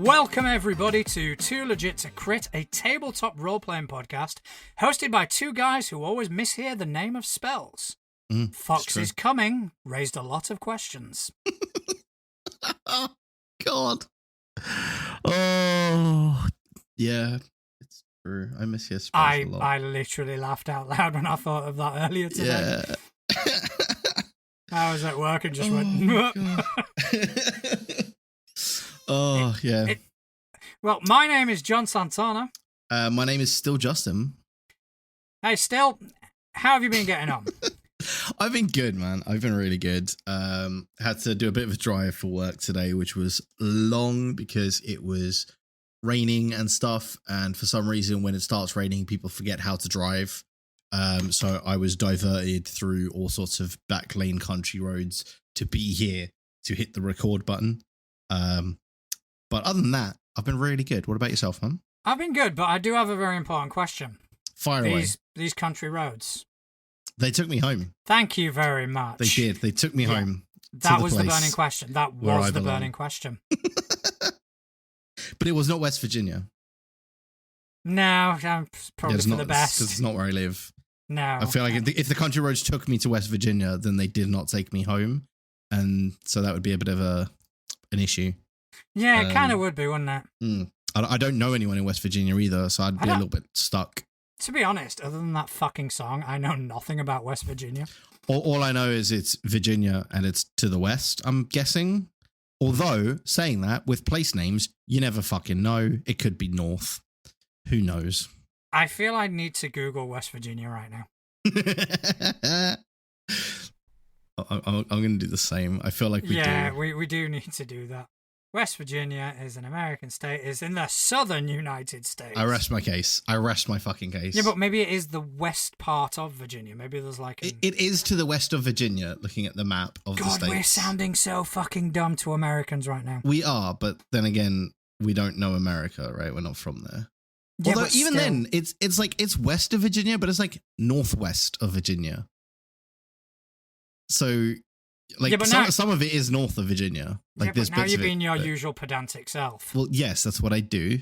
Welcome everybody to Too Legit to Crit, a tabletop role-playing podcast hosted by two guys who always mishear the name of spells. Fox is Coming raised a lot of questions. Oh, God. Oh, yeah, it's true. I mishear spells a lot. I literally laughed out loud when I thought of that earlier today. Yeah. I was at work and just went... Oh, yeah. Well, my name is John Santana. My name is still Justin. Hey, Still, how have you been getting on? I've been good, man. I've been really good. Had to do a bit of a drive for work today, which was long because it was raining and stuff. And for some reason, when it starts raining, people forget how to drive. So I was diverted through all sorts of back lane country roads to be here to hit the record button. But other than that, I've been really good. What about yourself, man? I've been good, but I do have a very important question. Fire away. These country roads. They took me home. Thank you very much. They did. They took me home. That was the burning question. That was the burning question. But it was not West Virginia. No, probably for the best. Because it's not where I live. No. I feel like if the country roads took me to West Virginia, then they did not take me home. And so that would be a bit of an issue. Yeah, it kind of would be, wouldn't it? I don't know anyone in West Virginia either, so I'd be a little bit stuck. To be honest, other than that fucking song, I know nothing about West Virginia. All I know is it's Virginia and it's to the west, I'm guessing. Although, saying that, with place names, you never fucking know. It could be north. Who knows? I feel I need to Google West Virginia right now. I'm going to do the same. I feel like we do. Yeah, we do need to do that. West Virginia is an American state, is in the southern United States. I rest my case. I rest my fucking case. Yeah, but maybe it is the west part of Virginia. Maybe there's like... It is to the west of Virginia, looking at the map of the states. God, we're sounding so fucking dumb to Americans right now. We are, but then again, we don't know America, right? We're not from there. Yeah, although even then, it's like, it's west of Virginia, but it's like northwest of Virginia. So... Like some of it is north of Virginia. Like yeah, there's but now bits you're of being it, your usual pedantic self. Well, yes, that's what I do.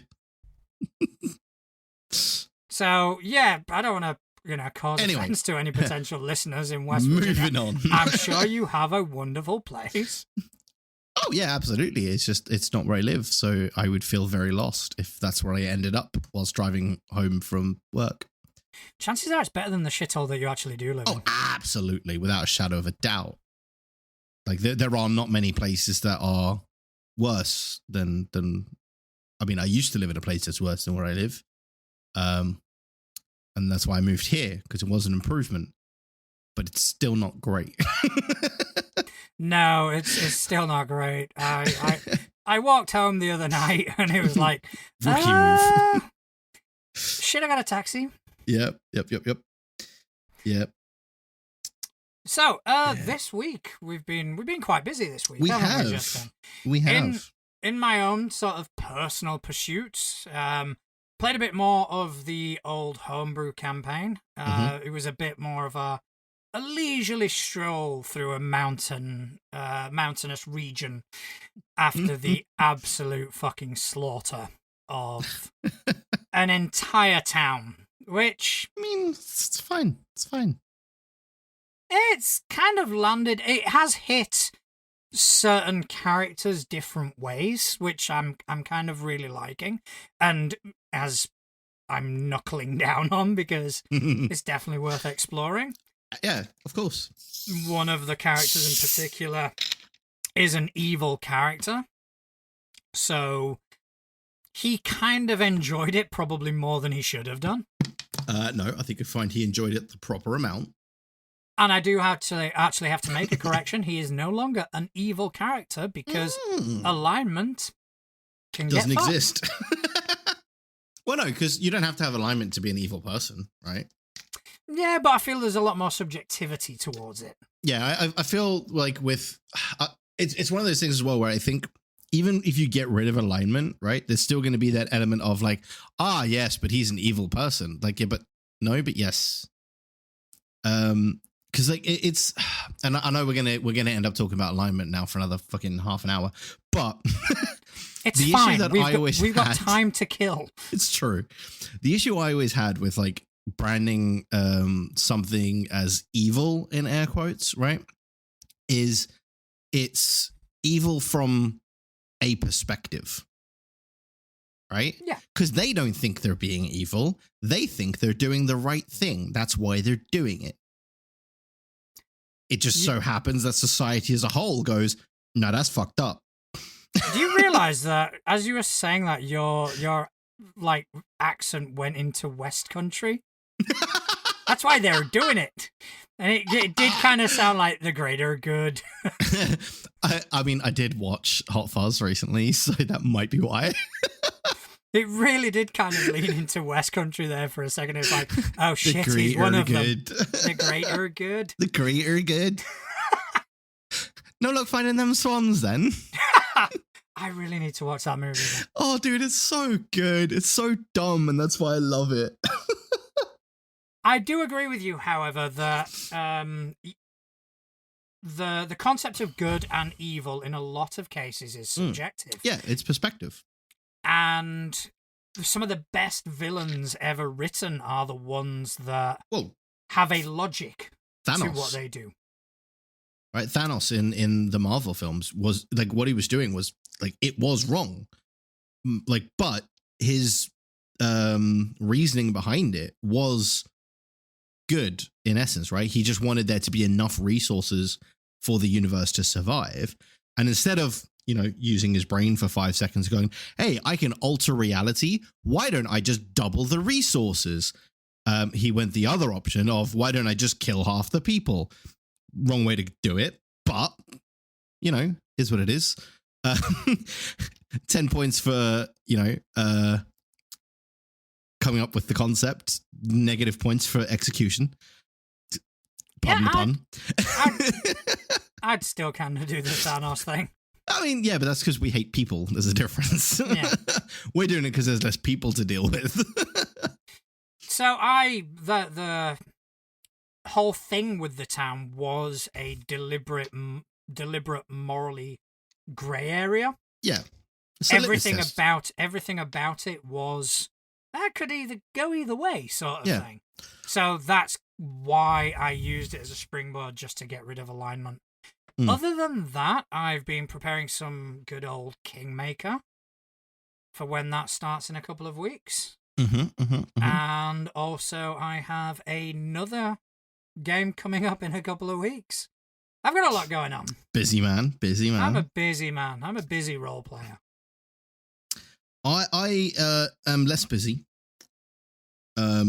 So yeah, I don't want to, cause offense to any potential listeners in West Virginia. Moving on. I'm sure you have a wonderful place. Oh yeah, absolutely. It's not where I live, so I would feel very lost if that's where I ended up whilst driving home from work. Chances are it's better than the shithole that you actually do live in. Oh, absolutely, without a shadow of a doubt. Like there are not many places that are worse than. I mean, I used to live in a place that's worse than where I live, and that's why I moved here, because it was an improvement, but it's still not great. No, it's still not great. I walked home the other night and it was like rookie move. Shit, I got a taxi. Yep. So, this week we've been quite busy this week. We have. In my own sort of personal pursuits, played a bit more of the old homebrew campaign. It was a bit more of a leisurely stroll through a mountainous region after the absolute fucking slaughter of an entire town. Which, I mean, it's fine. It's fine. It's kind of landed. It has hit certain characters different ways, which I'm kind of really liking, and as I'm knuckling down on because it's definitely worth exploring. Yeah, of course. One of the characters in particular is an evil character, so he kind of enjoyed it probably more than he should have done. No, I think I find he enjoyed it the proper amount. And I do actually have to make a correction. He is no longer an evil character because alignment doesn't exist. Well, no, because you don't have to have alignment to be an evil person, right? Yeah, but I feel there's a lot more subjectivity towards it. Yeah, I feel like with... it's one of those things as well where I think even if you get rid of alignment, right, there's still going to be that element of like, yes, but he's an evil person. Like, yeah, but no, but yes. because like it's, and I know we're gonna end up talking about alignment now for another fucking half an hour, but it's the fine. issue that We've got time to kill. It's true. The issue I always had with like branding something as evil in air quotes, right, is it's evil from a perspective. Right? Yeah. Because they don't think they're being evil. They think they're doing the right thing. That's why they're doing it. It just so happens that society as a whole goes, no, that's fucked up. Do you realize that as you were saying that your like accent went into West Country? That's why they were doing it. And it did kind of sound like the greater good. I mean, I did watch Hot Fuzz recently, so that might be why. It really did kind of lean into West Country there for a second. It's like, oh shit, he's one of good. them. The greater good. The greater good. No luck finding them swans then. I really need to watch that movie. Oh, dude, it's so good. It's so dumb, and that's why I love it. I do agree with you, however, that the concept of good and evil in a lot of cases is subjective. Yeah, it's perspective. And some of the best villains ever written are the ones that have a logic to what they do. Right, Thanos in the Marvel films was like, what he was doing was like, it was wrong. Like, but his reasoning behind it was good in essence, right? He just wanted there to be enough resources for the universe to survive. And instead of, using his brain for 5 seconds going, hey, I can alter reality. Why don't I just double the resources? He went the other option of, why don't I just kill half the people? Wrong way to do it, but, is what it is. 10 points for, coming up with the concept, negative points for execution. Pardon the pun. I'd still kind of do the Thanos thing. I mean, yeah, but that's because we hate people. There's a difference. Yeah. We're doing it because there's less people to deal with. So the whole thing with the town was a deliberate morally grey area. Yeah. Everything about it was that could either go either way, sort of thing. So that's why I used it as a springboard, just to get rid of alignment. Other than that, I've been preparing some good old Kingmaker for when that starts in a couple of weeks. And also I have another game coming up in a couple of weeks. I've got a lot going on. Busy man. I'm a busy man. I'm a busy role player. I am less busy. I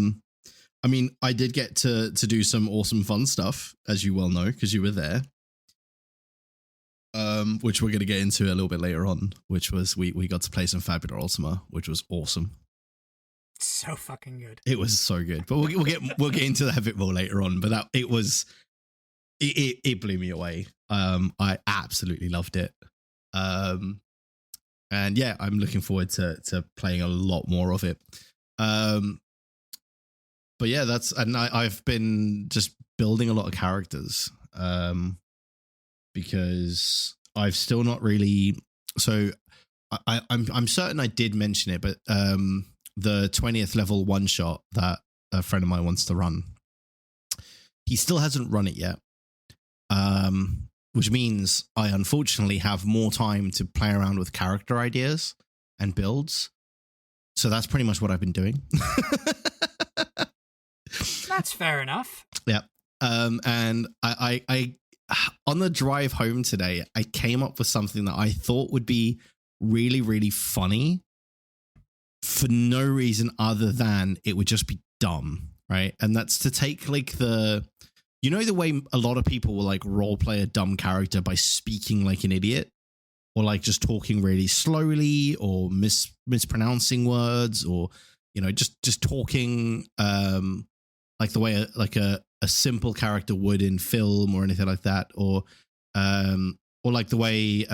mean, I did get to do some awesome fun stuff, as you well know, because you were there. Which we're going to get into a little bit later on, which was we got to play some Fabula Ultima, which was awesome. So fucking good. It was so good, but we'll get into that a bit more later on. But it blew me away. I absolutely loved it. And yeah, I'm looking forward to playing a lot more of it. But yeah, I've been just building a lot of characters. Because I've still not really. So I'm certain I did mention it, but the 20th level one shot that a friend of mine wants to run, he still hasn't run it yet. Which means I unfortunately have more time to play around with character ideas and builds. So that's pretty much what I've been doing. That's fair enough. Yeah. And I on the drive home today, I came up with something that I thought would be really, really funny for no reason other than it would just be dumb, right? And that's to take like the way a lot of people will like role play a dumb character by speaking like an idiot or like just talking really slowly or mispronouncing words or, just talking like the way a simple character would in film or anything like that, or like the way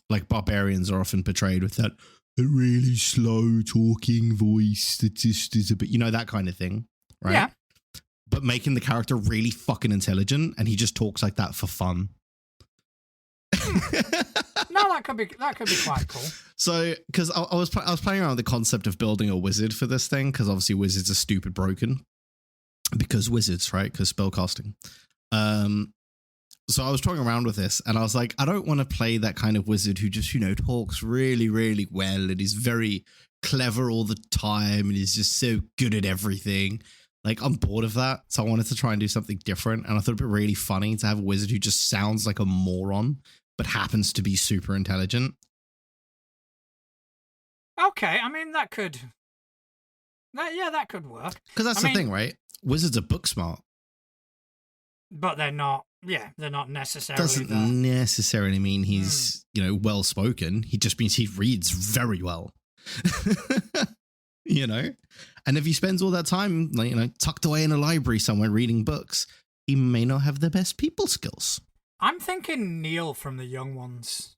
like barbarians are often portrayed with that really slow talking voice that just is a bit, that kind of thing, right? Yeah. but making the character really fucking intelligent, and he just talks like that for fun. No, that could be quite cool. So, because I was playing around with the concept of building a wizard for this thing, because obviously wizards are stupid broken. Because wizards, right? Because spellcasting. So I was toying around with this, and I was like, I don't want to play that kind of wizard who just, talks really, really well, and is very clever all the time, and is just so good at everything. Like, I'm bored of that, so I wanted to try and do something different, and I thought it'd be really funny to have a wizard who just sounds like a moron, but happens to be super intelligent. Okay, I mean, that could work. Because that's the thing, right? Wizards are book smart. But they're not necessarily. Doesn't necessarily mean he's, well spoken. He just means he reads very well. And if he spends all that time, tucked away in a library somewhere reading books, he may not have the best people skills. I'm thinking Neil from The Young Ones.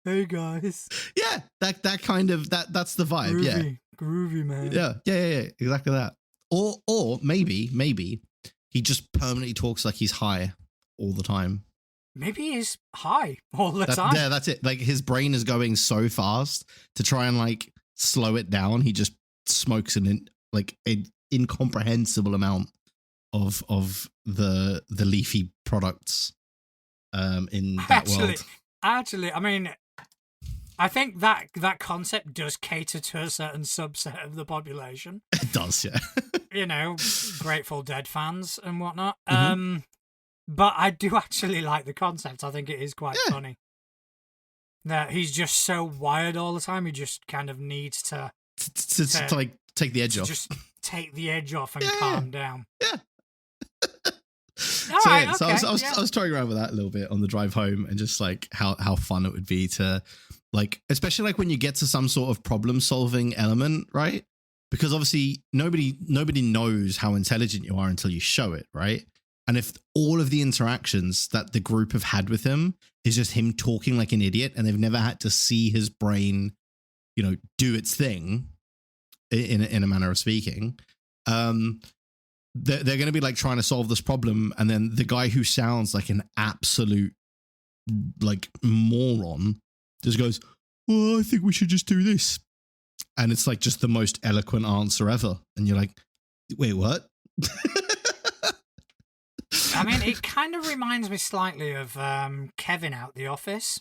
Hey guys. Yeah, that kind of that's the vibe. Groovy, groovy man. Yeah, exactly that. Or maybe he just permanently talks like he's high all the time. Maybe he's high all the time. Yeah, that's it. Like, his brain is going so fast to try and slow it down. He just smokes an incomprehensible amount of the leafy products in that world. Actually, I mean, I think that concept does cater to a certain subset of the population. It does, yeah. Grateful Dead fans and whatnot. Mm-hmm. But I do actually like the concept. I think it is quite funny. That he's just so wired all the time. He just kind of needs to take the edge off. Just take the edge off and calm down. Yeah. I was toying around with that a little bit on the drive home, and just how fun it would be to especially when you get to some sort of problem solving element, right? Because obviously nobody knows how intelligent you are until you show it, right? And if all of the interactions that the group have had with him is just him talking like an idiot, and they've never had to see his brain, do its thing in a manner of speaking, they're going to be trying to solve this problem, and then the guy who sounds like an absolute moron just goes, "Well, I think we should just do this," and it's just the most eloquent answer ever, and you're like, "Wait, what?" I mean, it kind of reminds me slightly of Kevin out The Office.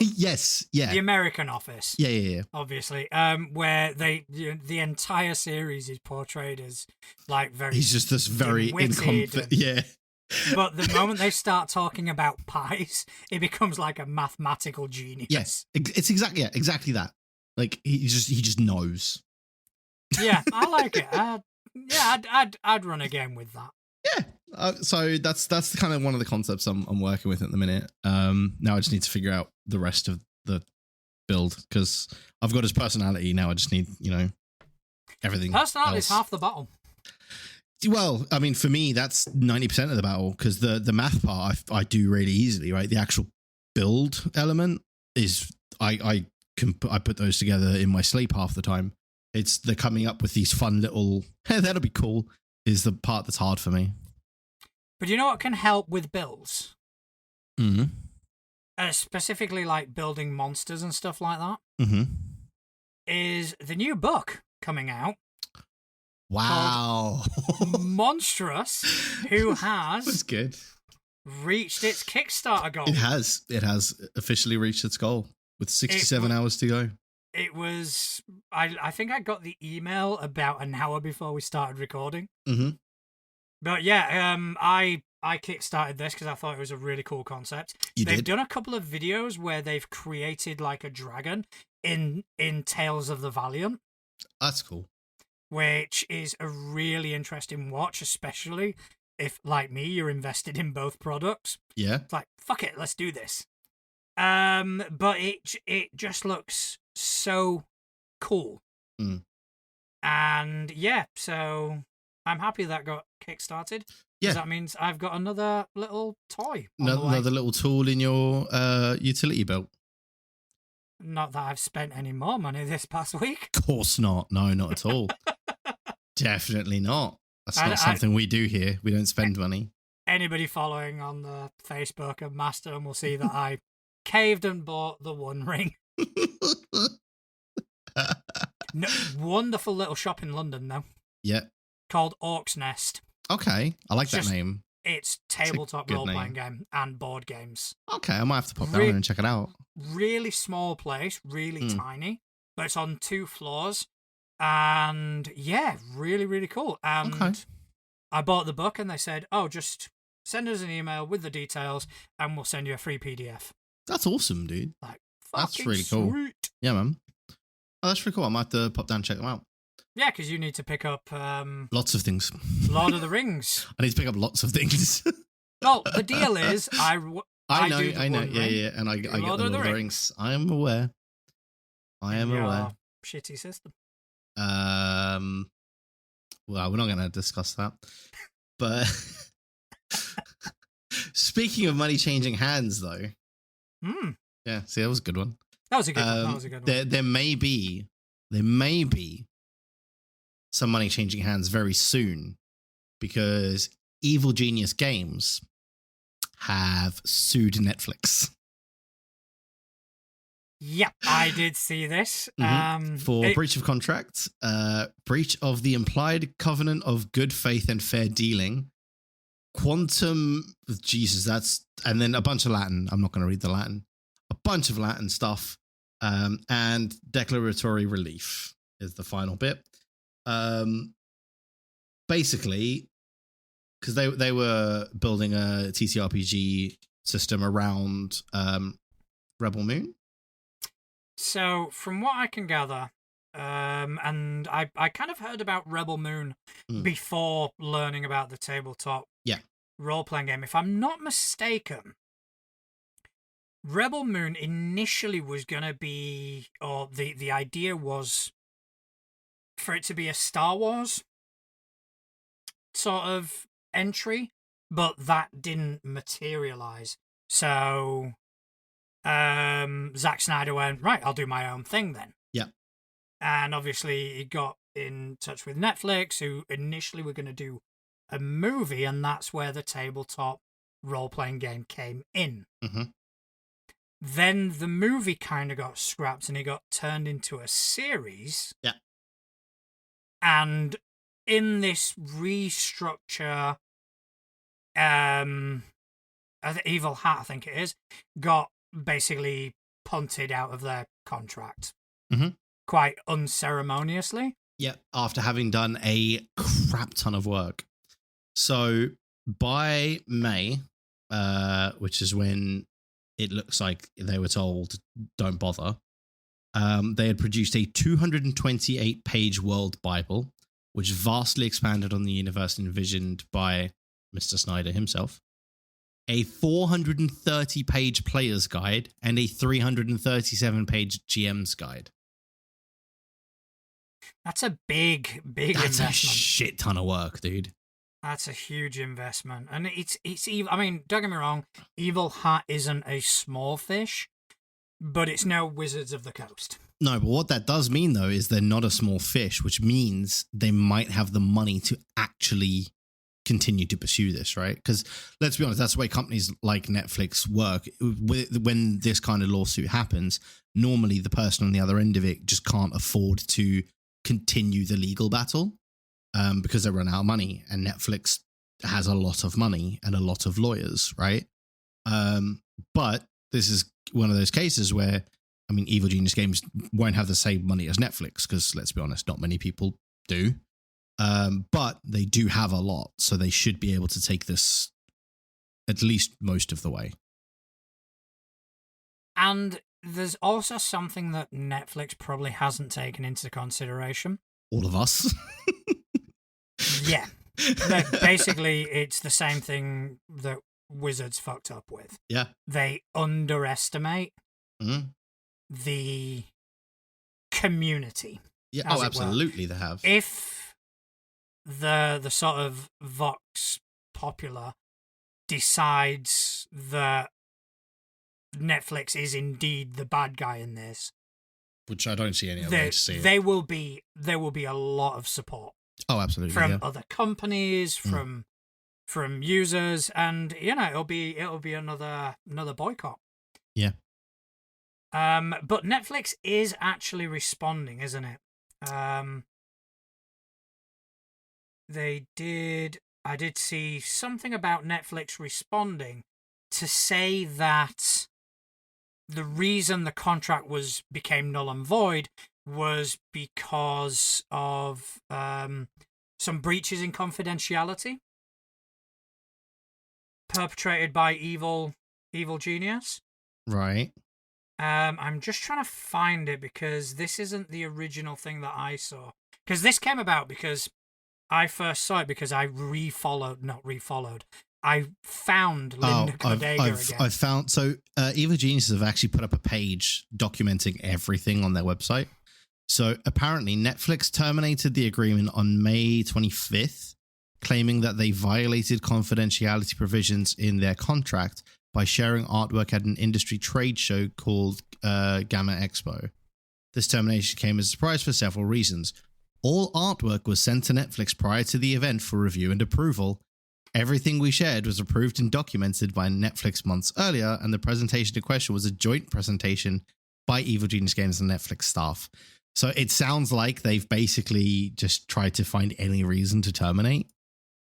Yes, yeah. The American Office. Yeah. Obviously, where the entire series is portrayed as very. He's just this very incompetent. Yeah. But the moment they start talking about pies, it becomes like a mathematical genius. Yes, it's exactly that. He just knows. Yeah, I like it. I'd run a game with that. Yeah. So that's kind of one of the concepts I'm working with at the minute. Now I just need to figure out the rest of the build, because I've got his personality. Now I just need, everything. Personality is half the battle. Well, I mean, for me, that's 90% of the battle, because the math part I do really easily, right? The actual build element is I put those together in my sleep half the time. It's the coming up with these fun little, hey, that'll be cool, is the part that's hard for me. But you know what can help with builds? Mm-hmm. Specifically building monsters and stuff like that. Mm-hmm. Is the new book coming out. Wow. Monstrous, who has That's good. Reached its Kickstarter goal. It has officially reached its goal with 67 hours to go. It was, I think I got the email about an hour before we started recording. Mm-hmm. But yeah, I kickstarted this because I thought it was a really cool concept. They've done a couple of videos where they've created a dragon in Tales of the Valiant. That's cool. Which is a really interesting watch, especially if, like me, you're invested in both products. Yeah. It's fuck it, let's do this. But it just looks so cool. Mm. And yeah, so I'm happy that got kickstarted. Yeah. That means I've got another little toy. Another little tool in your utility belt. Not that I've spent any more money this past week. Of course not. No, not at all. Definitely not. That's not something we do here. We don't spend money. Anybody following on the Facebook of Mastodon will see that I caved and bought the One Ring. No, wonderful little shop in London, though. Yeah. Called Orc's Nest. Okay. I like that name. It's tabletop role-playing game and board games. Okay, I might have to pop down and check it out. Really small place, really tiny, but it's on 2 floors. And yeah, really, really cool. And I bought the book and they said, oh, just send us an email with the details and we'll send you a free PDF. That's awesome, dude. Like, that's really cool. Sweet. Yeah, man. Oh, that's really cool. I might have to pop down and check them out. Yeah, because you need to pick up... lots of things. Lord of the Rings. I need to pick up lots of things. Well, the deal is, I know. Yeah. And I get the Lord of the Rings. I am aware. Shitty system. Well, we're not going to discuss that. But speaking of money changing hands, though. Yeah, see, that was a good one. That was a good one. There may be some money changing hands very soon because Evil Genius Games have sued Netflix. Yep, I did see this. For breach of contract, breach of the implied covenant of good faith and fair dealing, and then a bunch of Latin. I'm not going to read the Latin. A bunch of Latin stuff, and declaratory relief is the final bit. Basically, because they were building a TTRPG system around Rebel Moon. So, from what I can gather, and I kind of heard about Rebel Moon before learning about the tabletop role-playing game. If I'm not mistaken, Rebel Moon initially was going to be, or the idea was for it to be a Star Wars sort of entry, but that didn't materialize. So Zack Snyder went, right, I'll do my own thing then. Yeah. And obviously he got in touch with Netflix, who initially were going to do a movie, and that's where the tabletop role-playing game came in. Then the movie kind of got scrapped and it got turned into a series. Yeah. And in this restructure, Evil Hat, I think it is, got basically punted out of their contract quite unceremoniously. Yeah, after having done a crap ton of work. So by May, which is when it looks like they were told, don't bother, they had produced a 228-page world Bible, which vastly expanded on the universe envisioned by Mr. Snyder himself, a 430-page player's guide, and a 337-page GM's guide. That's a big investment. That's a shit ton of work, dude. That's a huge investment. And it's I mean, don't get me wrong, Evil Hat isn't a small fish, but it's no Wizards of the Coast. No, but what that does mean, though, is they're not a small fish, which means they might have the money to actually continue to pursue this, right? Because let's be honest, that's the way companies like Netflix work. When this kind of lawsuit happens, normally the person on the other end of it just can't afford to continue the legal battle because they run out of money, and Netflix has a lot of money and a lot of lawyers, right? But this is one of those cases where, I mean, Evil Genius Games won't have the same money as Netflix because, let's be honest, not many people do. But they do have a lot, so they should be able to take this at least most of the way. And there's also something that Netflix probably hasn't taken into consideration. All of us. Yeah. Basically, it's the same thing that Wizards fucked up with. Yeah. They underestimate the community. Yeah. Oh, absolutely, they have. If the sort of Vox Popular decides that Netflix is indeed the bad guy in this, which I don't see any other way to see it. There will be a lot of support Oh, absolutely. from other companies, Mm. from users, and it'll be another boycott. Yeah. But Netflix is actually responding, isn't it? I did see something about Netflix responding to say that the reason the contract became null and void was because of some breaches in confidentiality perpetrated by evil genius. Right. I'm just trying to find it because this isn't the original thing that I saw. Because this came about because I first saw it because I not refollowed. I found Linda Cordega again. I've found, so Evil Geniuses have actually put up a page documenting everything on their website. So apparently Netflix terminated the agreement on May 25th, claiming that they violated confidentiality provisions in their contract by sharing artwork at an industry trade show called Gamma Expo. This termination came as a surprise for several reasons. All artwork was sent to Netflix prior to the event for review and approval. Everything we shared was approved and documented by Netflix months earlier, and the presentation in question was a joint presentation by Evil Genius Games and Netflix staff. So it sounds like they've basically just tried to find any reason to terminate,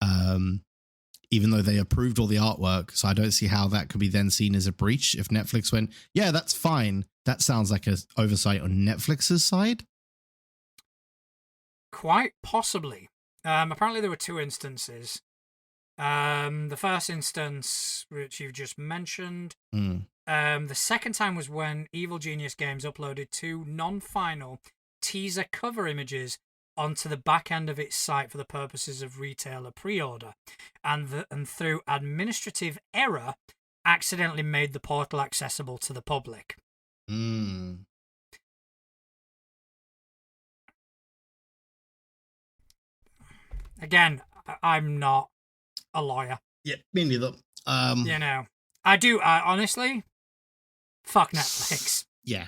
even though they approved all the artwork. So I don't see how that could be then seen as a breach if Netflix went, yeah, that's fine. That sounds like an oversight on Netflix's side. Quite possibly. Apparently there were two instances. The first instance, which you've just mentioned. The second time was when Evil Genius Games uploaded two non-final teaser cover images onto the back end of its site for the purposes of retailer pre-order, and through administrative error, accidentally made the portal accessible to the public. Again, I'm not a lawyer. Yeah, me neither. I honestly, fuck Netflix. Yeah.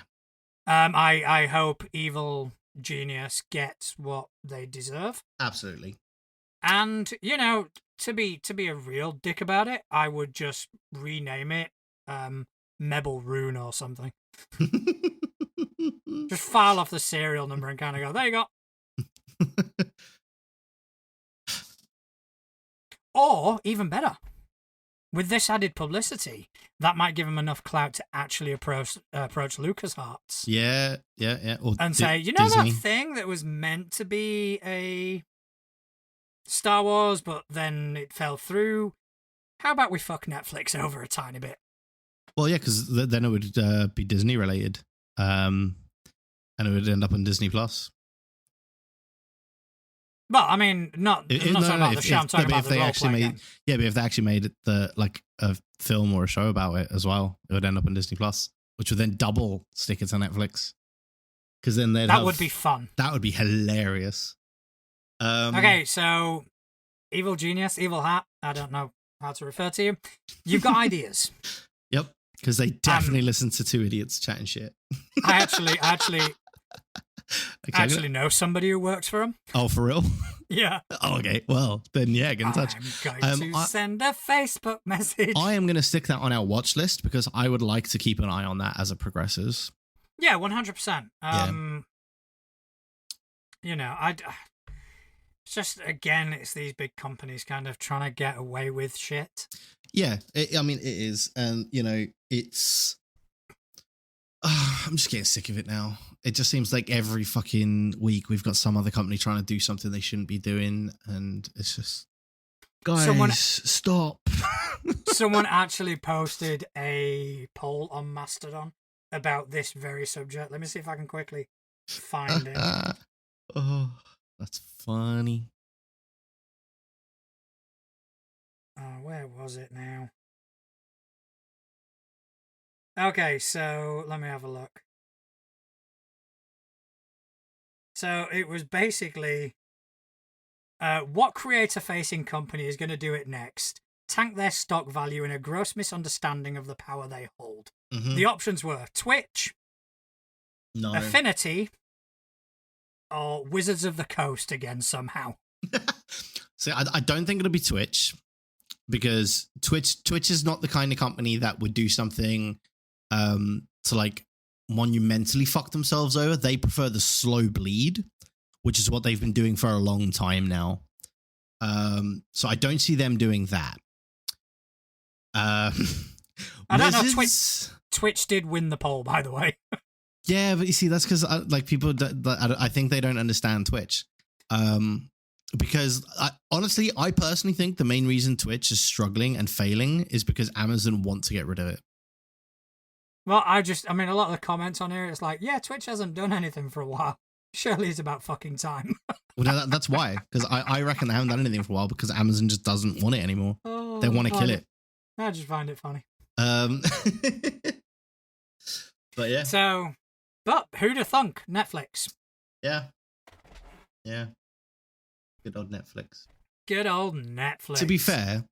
I hope Evil Genius gets what they deserve. Absolutely. And to be a real dick about it, I would just rename it Mebel Rune or something. Just file off the serial number and kind of go, there you go. Or, even better, with this added publicity, that might give him enough clout to actually approach LucasArts. Yeah. Or and say, Disney. That thing that was meant to be a Star Wars, but then it fell through? How about we fuck Netflix over a tiny bit? Well, yeah, because then it would be Disney related. And it would end up on Disney Plus. Well, I mean, I'm not talking about the show. I'm talking about the role-play game. Yeah, but if they actually made it a film or a show about it as well, it would end up on Disney Plus, which would then double stick it to Netflix. Because then that would be fun. That would be hilarious. Okay, so Evil Genius, Evil Hat. I don't know how to refer to you. You've got ideas. Yep, because they definitely listen to two idiots chatting shit. I actually know somebody who works for them. Oh, for real? Yeah. Oh, okay. Well, then yeah, get in touch. I'm going to send a Facebook message. I am going to stick that on our watch list because I would like to keep an eye on that as it progresses. Yeah, 100%. It's just, again, it's these big companies kind of trying to get away with shit. Yeah, it is. And, it's... I'm just getting sick of it now. It just seems like every fucking week we've got some other company trying to do something they shouldn't be doing, and it's just, guys, stop. Someone actually posted a poll on Mastodon about this very subject. Let me see if I can quickly find it. Oh, that's funny. Where was it now? Okay, so let me have a look. So it was basically, what creator-facing company is going to do it next? Tank their stock value in a gross misunderstanding of the power they hold. Mm-hmm. The options were Twitch, Affinity, or Wizards of the Coast again somehow. So I don't think it'll be Twitch, because Twitch is not the kind of company that would do something to like monumentally fuck themselves over. They prefer the slow bleed, which is what they've been doing for a long time now. So I don't see them doing that. I don't know. Twitch did win the poll, by the way. Yeah, but you see, that's because like people, I think they don't understand Twitch. Because honestly, I personally think the main reason Twitch is struggling and failing is because Amazon want to get rid of it. Well, I mean, a lot of the comments on here, it's like, yeah, Twitch hasn't done anything for a while. Surely it's about fucking time. Well, no, that's why. Because I reckon they haven't done anything for a while because Amazon just doesn't want it anymore. Oh, they want to kill it. I just find it funny. But yeah. So, but who'da thunk? Netflix. Yeah. Good old Netflix. Good old Netflix. To be fair,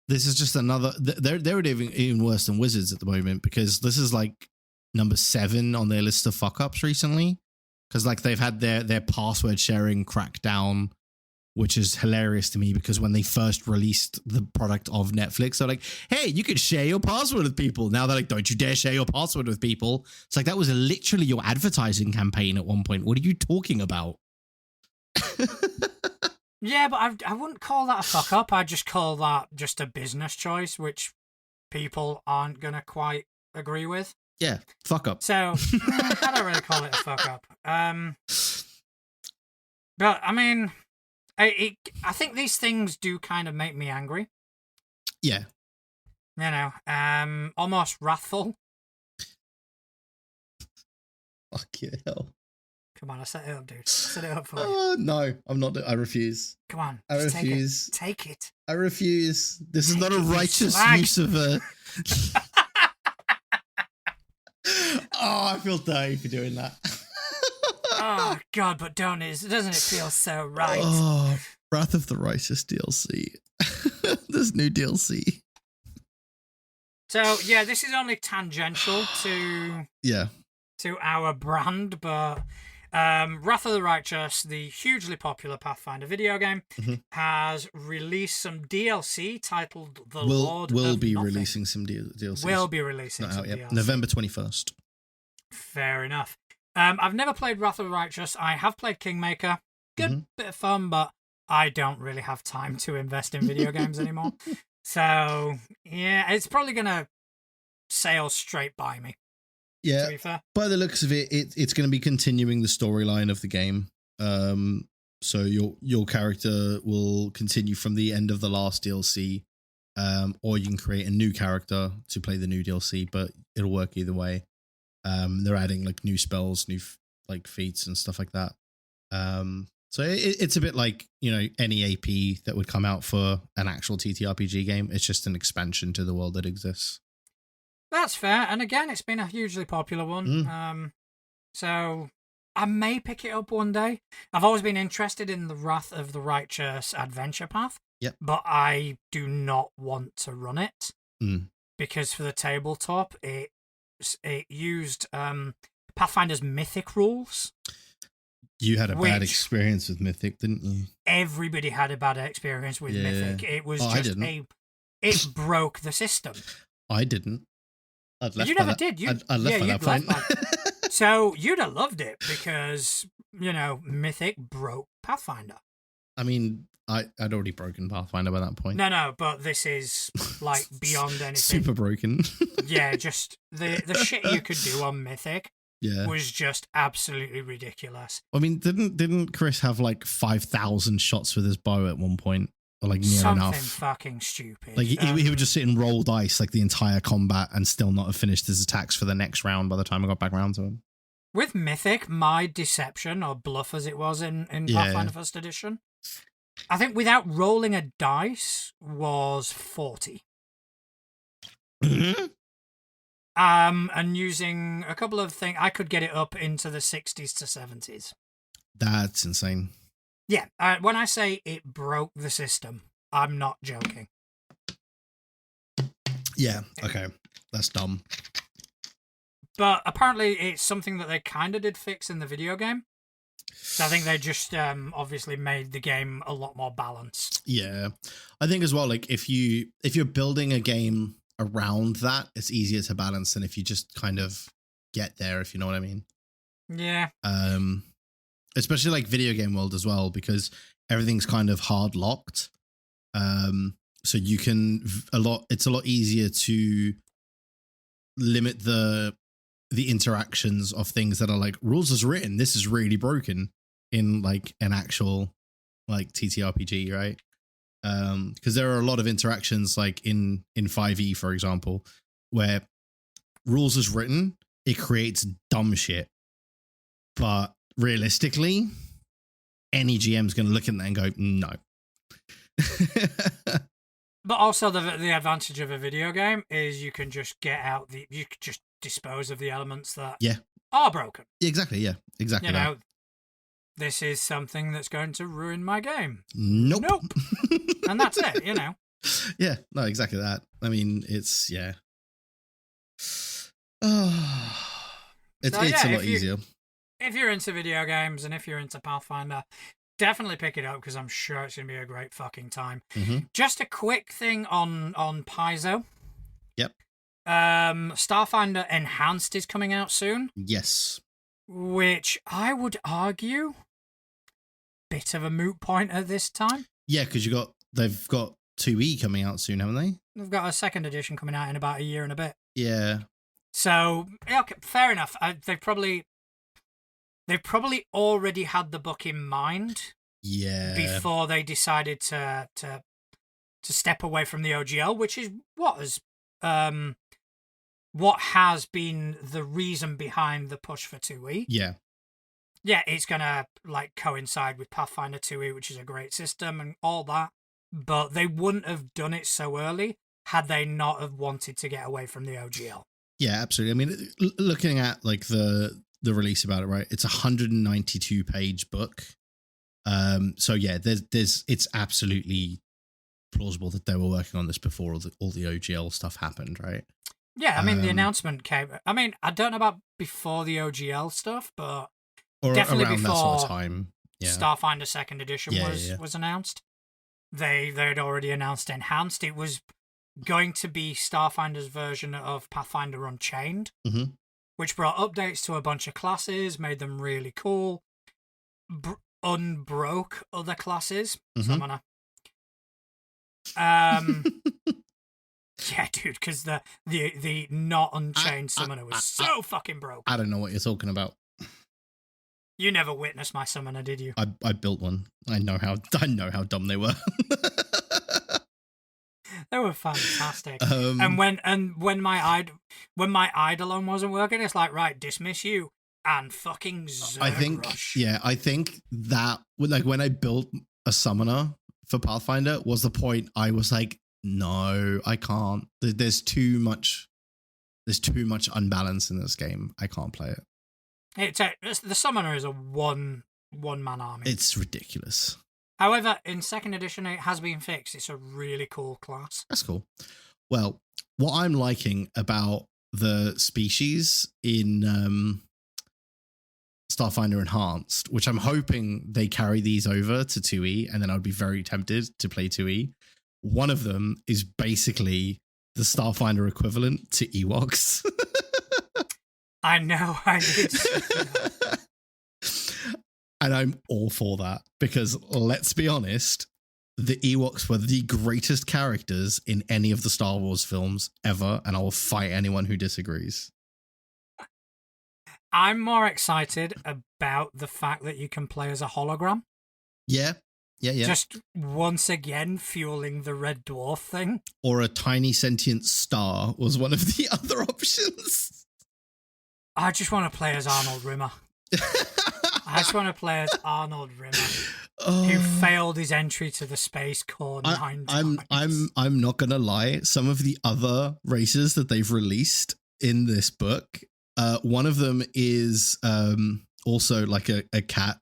this is just another. They're even worse than Wizards at the moment, because this is like number 7 on their list of fuck ups recently. Because like they've had their password sharing crackdown, which is hilarious to me, because when they first released the product of Netflix, they're like, hey, you can share your password with people. Now they're like, don't you dare share your password with people. It's like, that was literally your advertising campaign at one point. What are you talking about? Yeah, but I wouldn't call that a fuck up. I'd just call that just a business choice, which people aren't going to quite agree with. Yeah, fuck up. So, I don't really call it a fuck up. But, I mean, I think these things do kind of make me angry. Yeah. You know, almost wrathful. Fuck you, hell. Come on, I set it up, dude. Set it up for you. Oh, no, I'm not. I refuse. Come on. I refuse. Take it. I refuse. This is Take not a it, righteous use of a... Oh, I feel dirty for doing that. Oh, God, but doesn't it feel so right? Oh, Wrath of the Righteous DLC. This new DLC. So, yeah, this is only tangential to our brand, but Wrath of the Righteous, the hugely popular Pathfinder video game, has released some DLC titled The Lord of Will be Nothing. Releasing some DLC. Will be releasing some DLC. November 21st. Fair enough. I've never played Wrath of the Righteous. I have played Kingmaker. Good bit of fun, but I don't really have time to invest in video games anymore. So, yeah, it's probably going to sail straight by me. Yeah, to be fair. By the looks of it, it's going to be continuing the storyline of the game. So your character will continue from the end of the last DLC, or you can create a new character to play the new DLC, but it'll work either way. They're adding like new spells, new like feats and stuff like that. So it's a bit like, you know, any AP that would come out for an actual TTRPG game. It's just an expansion to the world that exists. That's fair. And again, it's been a hugely popular one. So I may pick it up one day. I've always been interested in the Wrath of the Righteous adventure path. Yep. But I do not want to run it. Because for the tabletop, it used Pathfinder's Mythic rules. You had a bad experience with Mythic, didn't you? Everybody had a bad experience with Mythic. It was it broke the system. I didn't. You never did. I left by that point. So you'd have loved it because, you know, Mythic broke Pathfinder. I mean, I'd already broken Pathfinder by that point. No, but this is like beyond anything. Super broken. Yeah, just the shit you could do on Mythic was just absolutely ridiculous. I mean, didn't Chris have like 5,000 shots with his bow at one point? Or like near Something enough. Fucking stupid. Like he would just sit and roll dice like the entire combat and still not have finished his attacks for the next round by the time I got back around to him. With Mythic, my deception, or bluff as it was in Pathfinder First Edition, I think without rolling a dice was 40. And using a couple of things, I could get it up into the 60s to 70s. That's insane. Yeah, when I say it broke the system, I'm not joking. Yeah, okay. That's dumb. But apparently it's something that they kind of did fix in the video game. So I think they just obviously made the game a lot more balanced. Yeah, I think as well. Like if you're building a game around that, it's easier to balance than if you just kind of get there. If you know what I mean. Yeah. Especially like video game world as well, because everything's kind of hard locked. So you can it's a lot easier to limit the interactions of things that are like rules as written. This is really broken in like an actual like TTRPG, right? Because there are a lot of interactions like in 5e, for example, where rules as written, it creates dumb shit. But realistically, any GM's going to look at that and go, no. But also the advantage of a video game is you can just you can just dispose of the elements that are broken. Exactly, yeah. Exactly. You know, this is something that's going to ruin my game. Nope. And that's it, you know. Yeah, no, exactly that. I mean, it's, yeah. It's a lot easier. If you're into video games and if you're into Pathfinder, definitely pick it up because I'm sure it's going to be a great fucking time. Mm-hmm. Just a quick thing on Paizo. Yep. Starfinder Enhanced is coming out soon. Yes. Which I would argue, bit of a moot point at this time. Yeah, because they've got 2E coming out soon, haven't they? They've got a second edition coming out in about a year and a bit. Yeah. So, okay, fair enough. They've probably already had the book in mind. Yeah. Before they decided to step away from the OGL, which is what has been the reason behind the push for 2E. Yeah. Yeah, it's gonna like coincide with Pathfinder 2E, which is a great system and all that. But they wouldn't have done it so early had they not have wanted to get away from the OGL. Yeah, absolutely. I mean, looking at like the release about it, right? It's a 192-page book. So yeah, it's absolutely plausible that they were working on this before all the OGL stuff happened, right? Yeah, I mean the announcement came. I mean, I don't know about before the OGL stuff, but definitely around before that sort of time. Yeah. Starfinder Second Edition was announced. They had already announced Enhanced. It was going to be Starfinder's version of Pathfinder Unchained, which brought updates to a bunch of classes, made them really cool, unbroke other classes. So I'm gonna, yeah, dude, because the not Unchained summoner was so fucking broke. I don't know what you're talking about. You never witnessed my summoner, did you? I built one. I know how dumb they were. They were fantastic. And when my Eidolon wasn't working, it's like, right, dismiss you and fucking Rush. I think that when I built a summoner for Pathfinder was the point I was like, no, I can't. There's too much unbalance in this game. I can't play it. The summoner is a one-man army. It's ridiculous. However, in second edition, it has been fixed. It's a really cool class. That's cool. Well, what I'm liking about the species in Starfinder Enhanced, which I'm hoping they carry these over to 2E, and then I'd be very tempted to play 2E. One of them is basically the Starfinder equivalent to Ewoks. I know, I did see that. And I'm all for that because let's be honest, the Ewoks were the greatest characters in any of the Star Wars films ever, and I will fight anyone who disagrees. I'm more excited about the fact that you can play as a hologram. Yeah. Just once again fueling the Red Dwarf thing. Or a tiny sentient star was one of the other options. I just want to play as Arnold Rimmer. I just want to play as Arnold Rimmer, who failed his entry to the Space Corps 9 times. I'm not gonna lie. Some of the other races that they've released in this book, one of them is also like a cat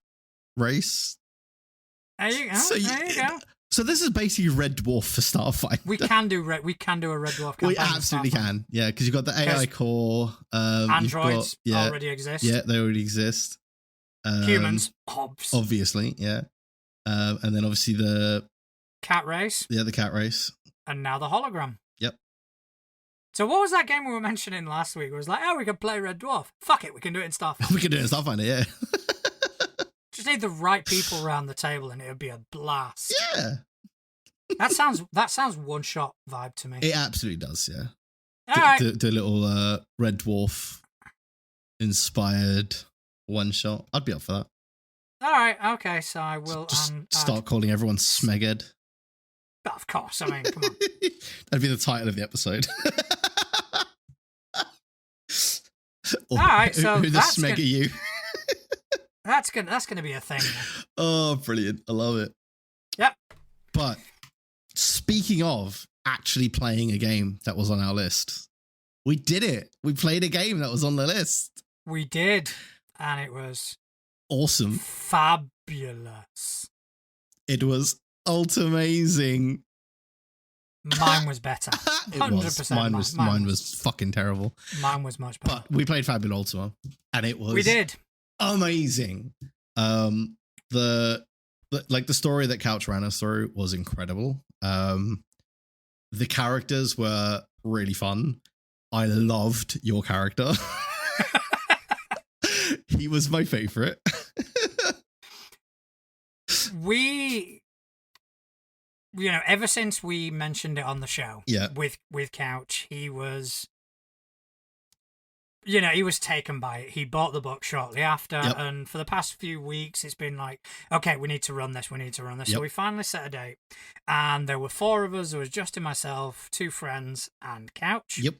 race. There you go. There you go. So this is basically Red Dwarf for Starfinder. We can do a Red Dwarf campaign. We absolutely can. Yeah, because you've got the AI core. Androids already exist. Yeah, they already exist. Humans, obviously, yeah. And then obviously the cat race. Yeah, the cat race. And now the hologram. Yep. So what was that game we were mentioning last week? It was like, oh, we can play Red Dwarf. Fuck it, we can do it in Starfinder. We can do it in Starfinder, yeah. Just need the right people around the table and it would be a blast. Yeah. That sounds one-shot vibe to me. It absolutely does, yeah. All right. The little Red Dwarf inspired one-shot. I'd be up for that. All right, okay, so I will just start calling everyone Smeghead. Of course, I mean, come on. That'd be the title of the episode. All right, so who the Smeg are you? That's gonna be a thing. Oh, brilliant! I love it. Yep. But speaking of actually playing a game that was on our list, we did it. We played a game that was on the list. We did, and it was awesome, fabulous. It was ultimazing. Mine was better. 100%. Mine was fucking terrible. Mine was much better. But we played Fabula Ultima, and it was. We did. Amazing. The story that Couch ran us through was incredible. The characters were really fun. I loved your character. He was my favorite. Ever since we mentioned it on the show, with Couch, he was taken by it. He bought the book shortly after, and for the past few weeks, it's been like, okay, we need to run this. So we finally set a date, and there were 4 of us. There was Justin, myself, 2 friends, and Couch. Yep.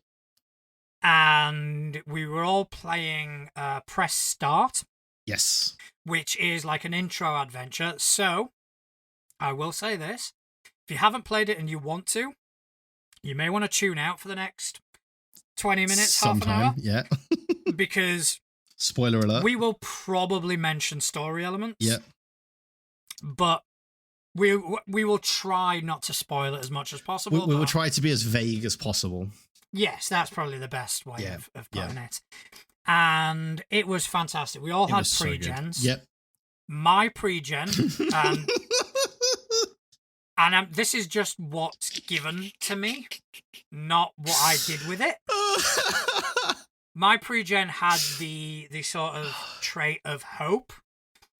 And we were all playing Press Start. Yes. Which is like an intro adventure. So, I will say this. If you haven't played it and you want to, you may want to tune out for the next 20 minutes, half an hour. Yeah. Because spoiler alert. We will probably mention story elements. Yeah. But we will try not to spoil it as much as possible. We will try to be as vague as possible. Yes, that's probably the best way of putting it. And it was fantastic. We all had pre-gens. So yep. My pre-gen, and this is just what's given to me, not what I did with it. My pre-gen had the sort of trait of hope.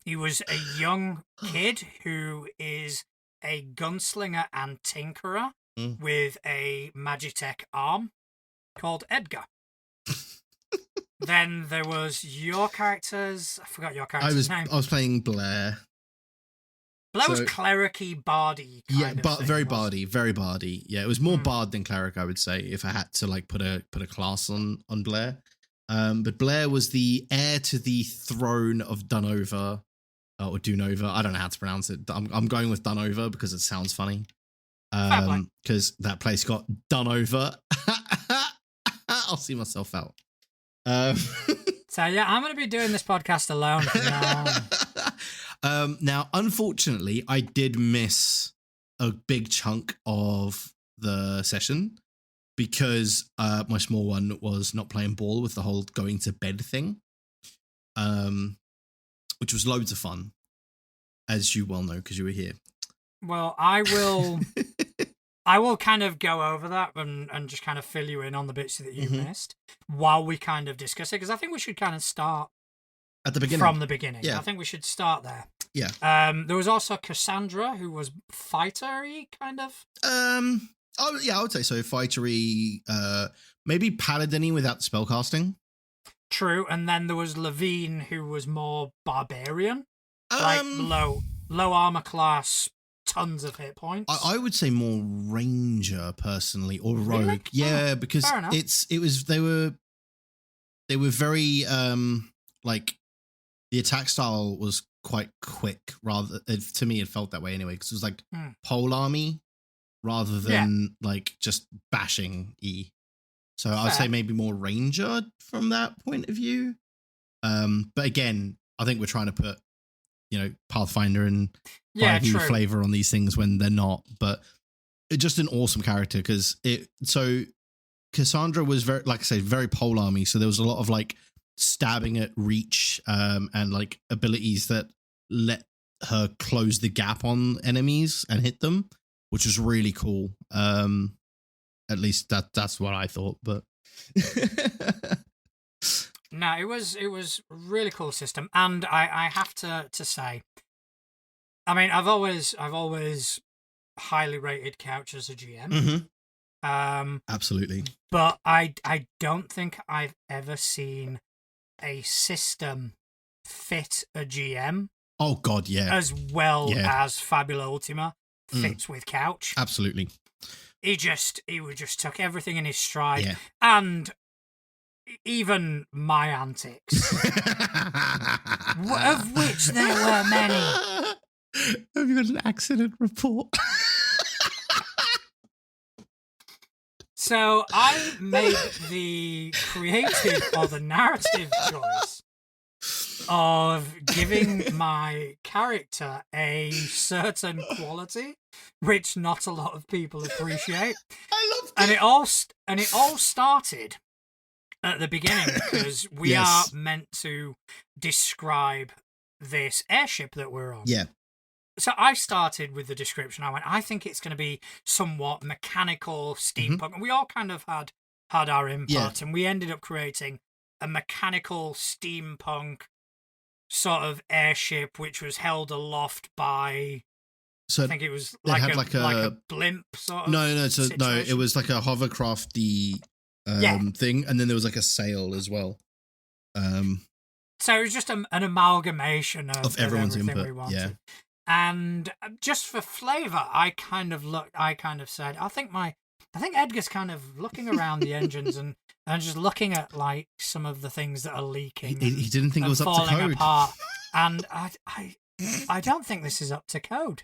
He was a young kid who is a gunslinger and tinkerer with a Magitech arm called Edgar. Then there was your characters. I forgot your character's name. I was playing Blair. Blair was cleric-y, bardy kind of thing, very bardy. Yeah, it was more bard than cleric, I would say, if I had to like put a class on Blair. But Blair was the heir to the throne of Dunover, or Dunova. I don't know how to pronounce it. I'm going with Dunover because it sounds funny. Because that place got done over. I'll see myself out. So yeah, I'm going to be doing this podcast alone from now on. Now, unfortunately, I did miss a big chunk of the session because my small one was not playing ball with the whole going to bed thing, which was loads of fun, as you well know because you were here. Well, I will kind of go over that and just kind of fill you in on the bits that you missed while we kind of discuss it, because I think we should kind of start at the beginning. From the beginning. Yeah. I think we should start there. Yeah. There was also Cassandra, who was fighter-y, kind of. I would say so. Fighter-y, maybe paladin-y without spellcasting. True. And then there was Levine, who was more barbarian. Like low armor class, tons of hit points. I would say more ranger personally, or rogue. Really? Yeah, because they were very like the attack style was quite quick. Rather, to me, it felt that way anyway because it was like pole army rather than like just bashing E. So I'd say maybe more ranger from that point of view. But again, I think we're trying to put Pathfinder and new flavor on these things when they're not. But it's just an awesome character because Cassandra was very, like I say, very pole army. So there was a lot of like stabbing at reach, and like abilities that let her close the gap on enemies and hit them, which was really cool. At least that's what I thought, but no, it was a really cool system, and I have to say, I mean, I've always highly rated Couch as a GM. Mm-hmm. Absolutely. But I don't think I've ever seen a system fit a GM. Oh God, yeah. As well as Fabula Ultima fits with Couch. Absolutely. He just took everything in his stride, and even my antics, of which there were many. Have you got an accident report? So I made the creative or the narrative choice of giving my character a certain quality, which not a lot of people appreciate. I loved it. And it all started at the beginning, because we are meant to describe this airship that we're on. Yeah. So I started with the description. I went, I think it's going to be somewhat mechanical steampunk. And we all kind of had our input, and we ended up creating a mechanical steampunk sort of airship, which was held aloft by, I think it was like a blimp sort of situation. It was like a hovercrafty thing, and then there was like a sail as well. So it was just an amalgamation of everyone's input. We wanted. And just for flavour, I kind of said, I think Edgar's kind of looking around the engines and just looking at like some of the things that are leaking. He didn't think it was up to code. Apart. And I don't think this is up to code.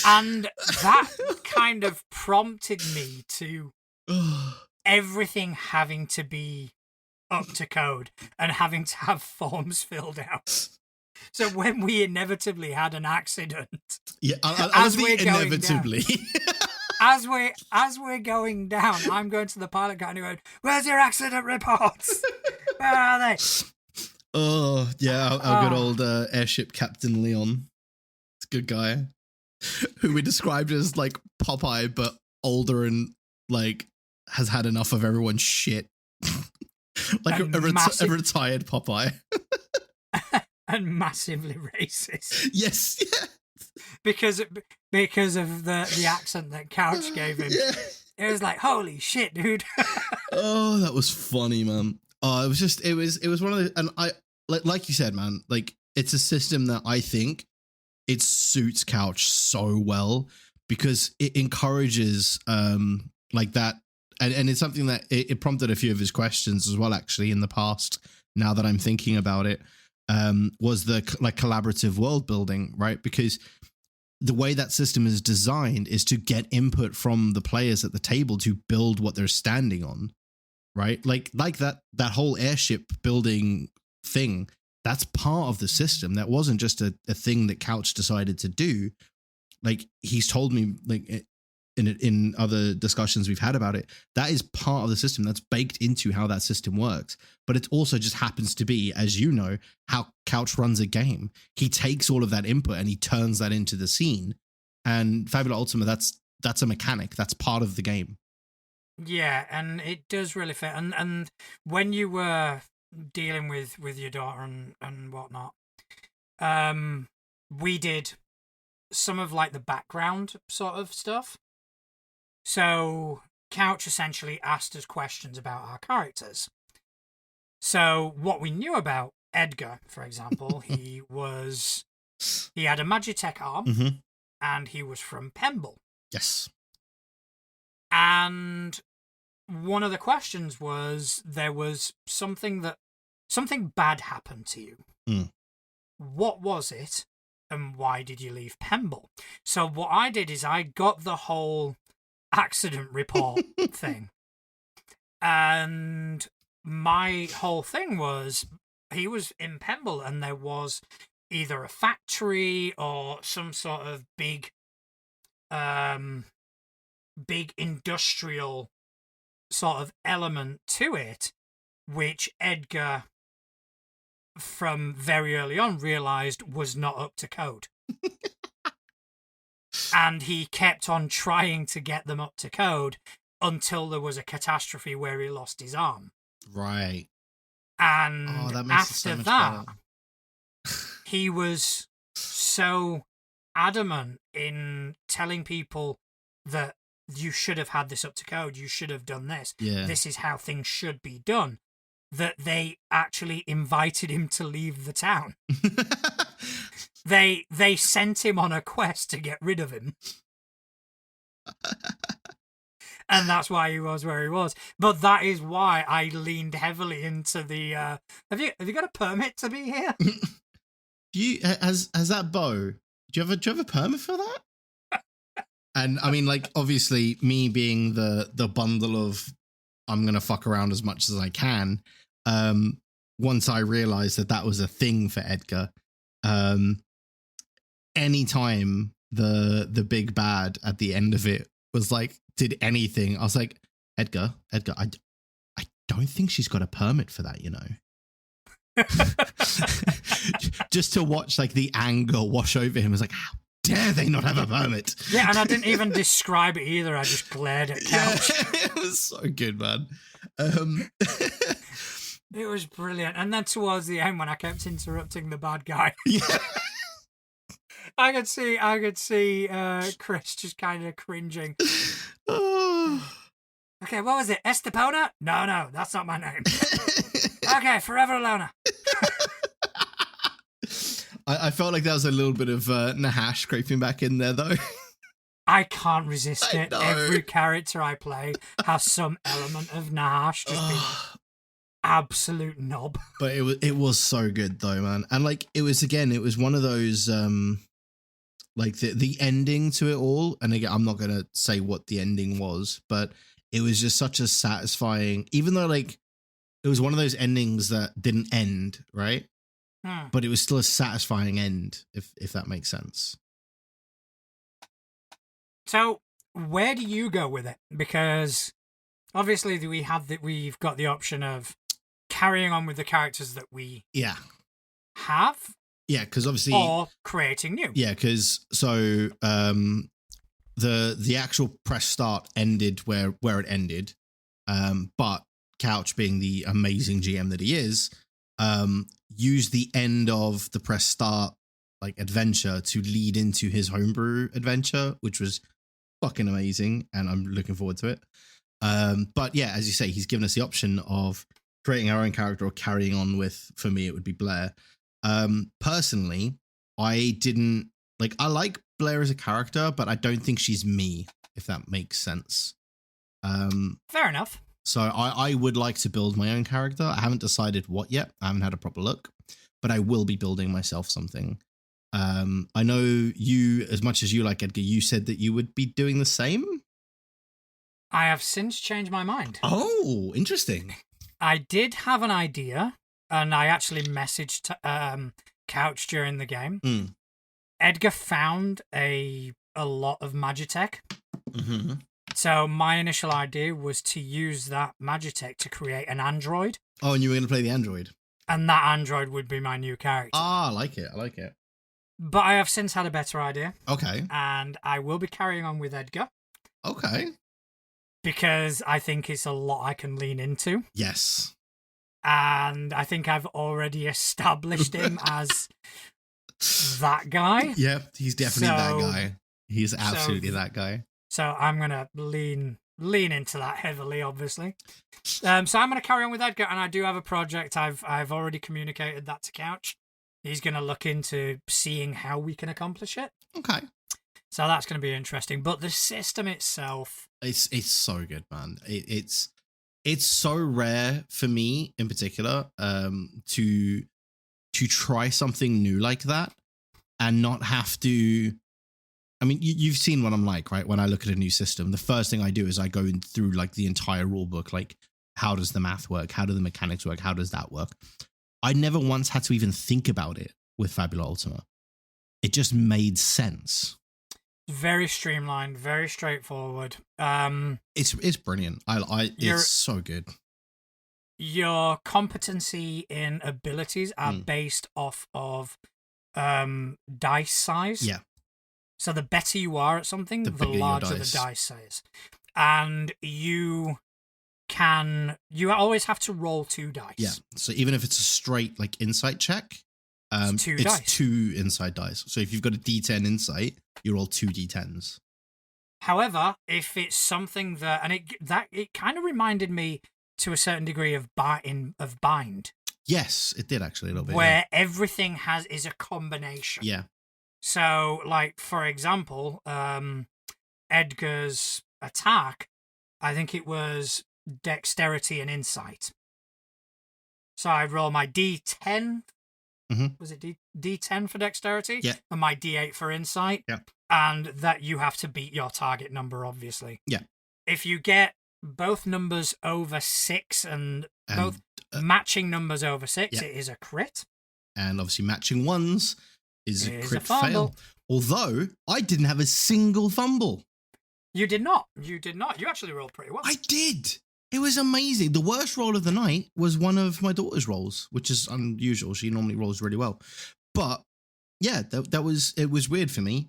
And that kind of prompted me to everything having to be up to code and having to have forms filled out. So when we inevitably had an accident, inevitably. As we're going down, I'm going to the pilot guy and he went, "Where's your accident reports? Where are they?" Oh yeah, our good old airship captain Leon. It's a good guy, who we described as like Popeye, but older and like has had enough of everyone's shit. Like a retired Popeye. And massively racist. Yes, yeah. Because of the accent that Couch gave him. Yeah. It was like, holy shit, dude. Oh, that was funny, man. Oh, it was one of the, and I like you said, man, like it's a system that I think it suits Couch so well because it encourages like that, and it's something that it prompted a few of his questions as well, actually, in the past. Now that I'm thinking about it. Was the like collaborative world building, right? Because the way that system is designed is to get input from the players at the table to build what they're standing on, right? Like that whole airship building thing, that's part of the system. That wasn't just a thing that Couch decided to do. Like he's told me, like in other discussions we've had about it, that is part of the system that's baked into how that system works. But it also just happens to be, as you know, how Couch runs a game. He takes all of that input and he turns that into the scene. And Fabula Ultima, that's a mechanic. That's part of the game. Yeah, and it does really fit. And when you were dealing with your daughter and whatnot, we did some of like the background sort of stuff. So Couch essentially asked us questions about our characters. So what we knew about Edgar, for example, he had a Magitech arm, and he was from Pemble. Yes. And one of the questions was, there was something bad happened to you. Mm. What was it, and why did you leave Pemble? So what I did is I got the whole accident report thing, and my whole thing was, he was in Pemble and there was either a factory or some sort of big industrial sort of element to it, which Edgar, from very early on, realised was not up to code. And he kept on trying to get them up to code until there was a catastrophe where he lost his arm. Right. And that makes it so after much that, better. he was so adamant in telling people that you should have had this up to code, you should have done this, this is how things should be done, that they actually invited him to leave the town. They sent him on a quest to get rid of him. And that's why he was where he was. But that is why I leaned heavily into the have you got a permit to be here? Has that bow? Do you have a permit for that? And I mean, like, obviously, me being the bundle of I'm gonna fuck around as much as I can. Once I realized that was a thing for Edgar, anytime the big bad at the end of it was like did anything, I was like, Edgar, I don't think she's got a permit for that, you know. Just to watch like the anger wash over him, is like, how dare they not have a permit? Yeah, and I didn't even describe it either. I just glared at Couch. Yeah, it was so good, man. It was brilliant. And then towards the end, when I kept interrupting the bad guy, yeah. I could see Chris just kind of cringing. Okay, what was it? Estepona? No, that's not my name. Okay, Forever Alona. I felt like that was a little bit of Nahash scraping back in there, though. I can't resist it. know. Every character I play has some element of Nahash, just being absolute knob. But it was so good, though, man. And like it was one of those like the ending to it all. And again, I'm not gonna say what the ending was, but it was just such a satisfying. Even though like it was one of those endings that didn't end, right? But it was still a satisfying end, if that makes sense. So, where do you go with it? Because obviously we've got the option of carrying on with the characters that we have. Yeah, because obviously, or creating new. Yeah, because so the actual press start ended where it ended, but Couch, being the amazing GM that he is, used the end of the press start like adventure to lead into his homebrew adventure, which was fucking amazing, and I'm looking forward to it. But yeah, as you say, he's given us the option of creating our own character or carrying on with, for me, it would be Blair. Personally, I didn't like, I like Blair as a character, but I don't think she's me, if that makes sense. Fair enough. So I would like to build my own character. I haven't decided what yet. I haven't had a proper look, but I will be building myself something. I know you, as much as you like Edgar, you said that you would be doing the same. I have since changed my mind. Oh, interesting. I did have an idea, and I actually messaged Couch during the game. Edgar found a lot of Magitech. Mm-hmm. So my initial idea was to use that Magitech to create an android. Oh, and you were going to play the android. And that android would be my new character. Ah, I like it. But I have since had a better idea. Okay. And I will be carrying on with Edgar. Okay. Because I think it's a lot I can lean into. Yes. And I think I've already established him as that guy. Yep, he's definitely that guy. He's absolutely that guy. So I'm going to lean into that heavily, obviously. So I'm going to carry on with Edgar, and I do have a project. I've already communicated that to Couch. He's going to look into seeing how we can accomplish it. Okay. So that's going to be interesting. But the system itself, it's so good, man. It's so rare for me in particular to try something new like that and not have to. I mean, you've seen what I'm like, right? When I look at a new system, the first thing I do is I go through like the entire rule book. Like, how does the math work? How do the mechanics work? How does that work? I never once had to even think about it with Fabula Ultima. It just made sense. Very streamlined, very straightforward. It's brilliant. It's so good. your competency in abilities are based off of dice size. Yeah. So the better you are at something, the bigger your larger dice. the dice size. And you always have to roll 2 dice. Yeah. So even if it's a straight like insight check, it's 2 dice. 2 insight dice. So if you've got a D10 insight, you roll 2 D10s. However, if it's something that, and it kind of reminded me to a certain degree of Bind. Yes, it did actually a little bit. Where everything is a combination. Yeah. So, like, for example, Edgar's attack, I think it was dexterity and insight. So I roll my D10. Was it D10 for dexterity? Yeah. And my D8 for insight. Yeah. And that you have to beat your target number, obviously. Yeah. If you get both numbers over 6 and both matching numbers over 6, it is a crit. And obviously matching ones is a crit fumble. fail. Although I didn't have a single fumble. You did not. You actually rolled pretty well. I did. It was amazing. The worst roll of the night was one of my daughter's rolls, which is unusual. She normally rolls really well. But yeah, it was weird for me.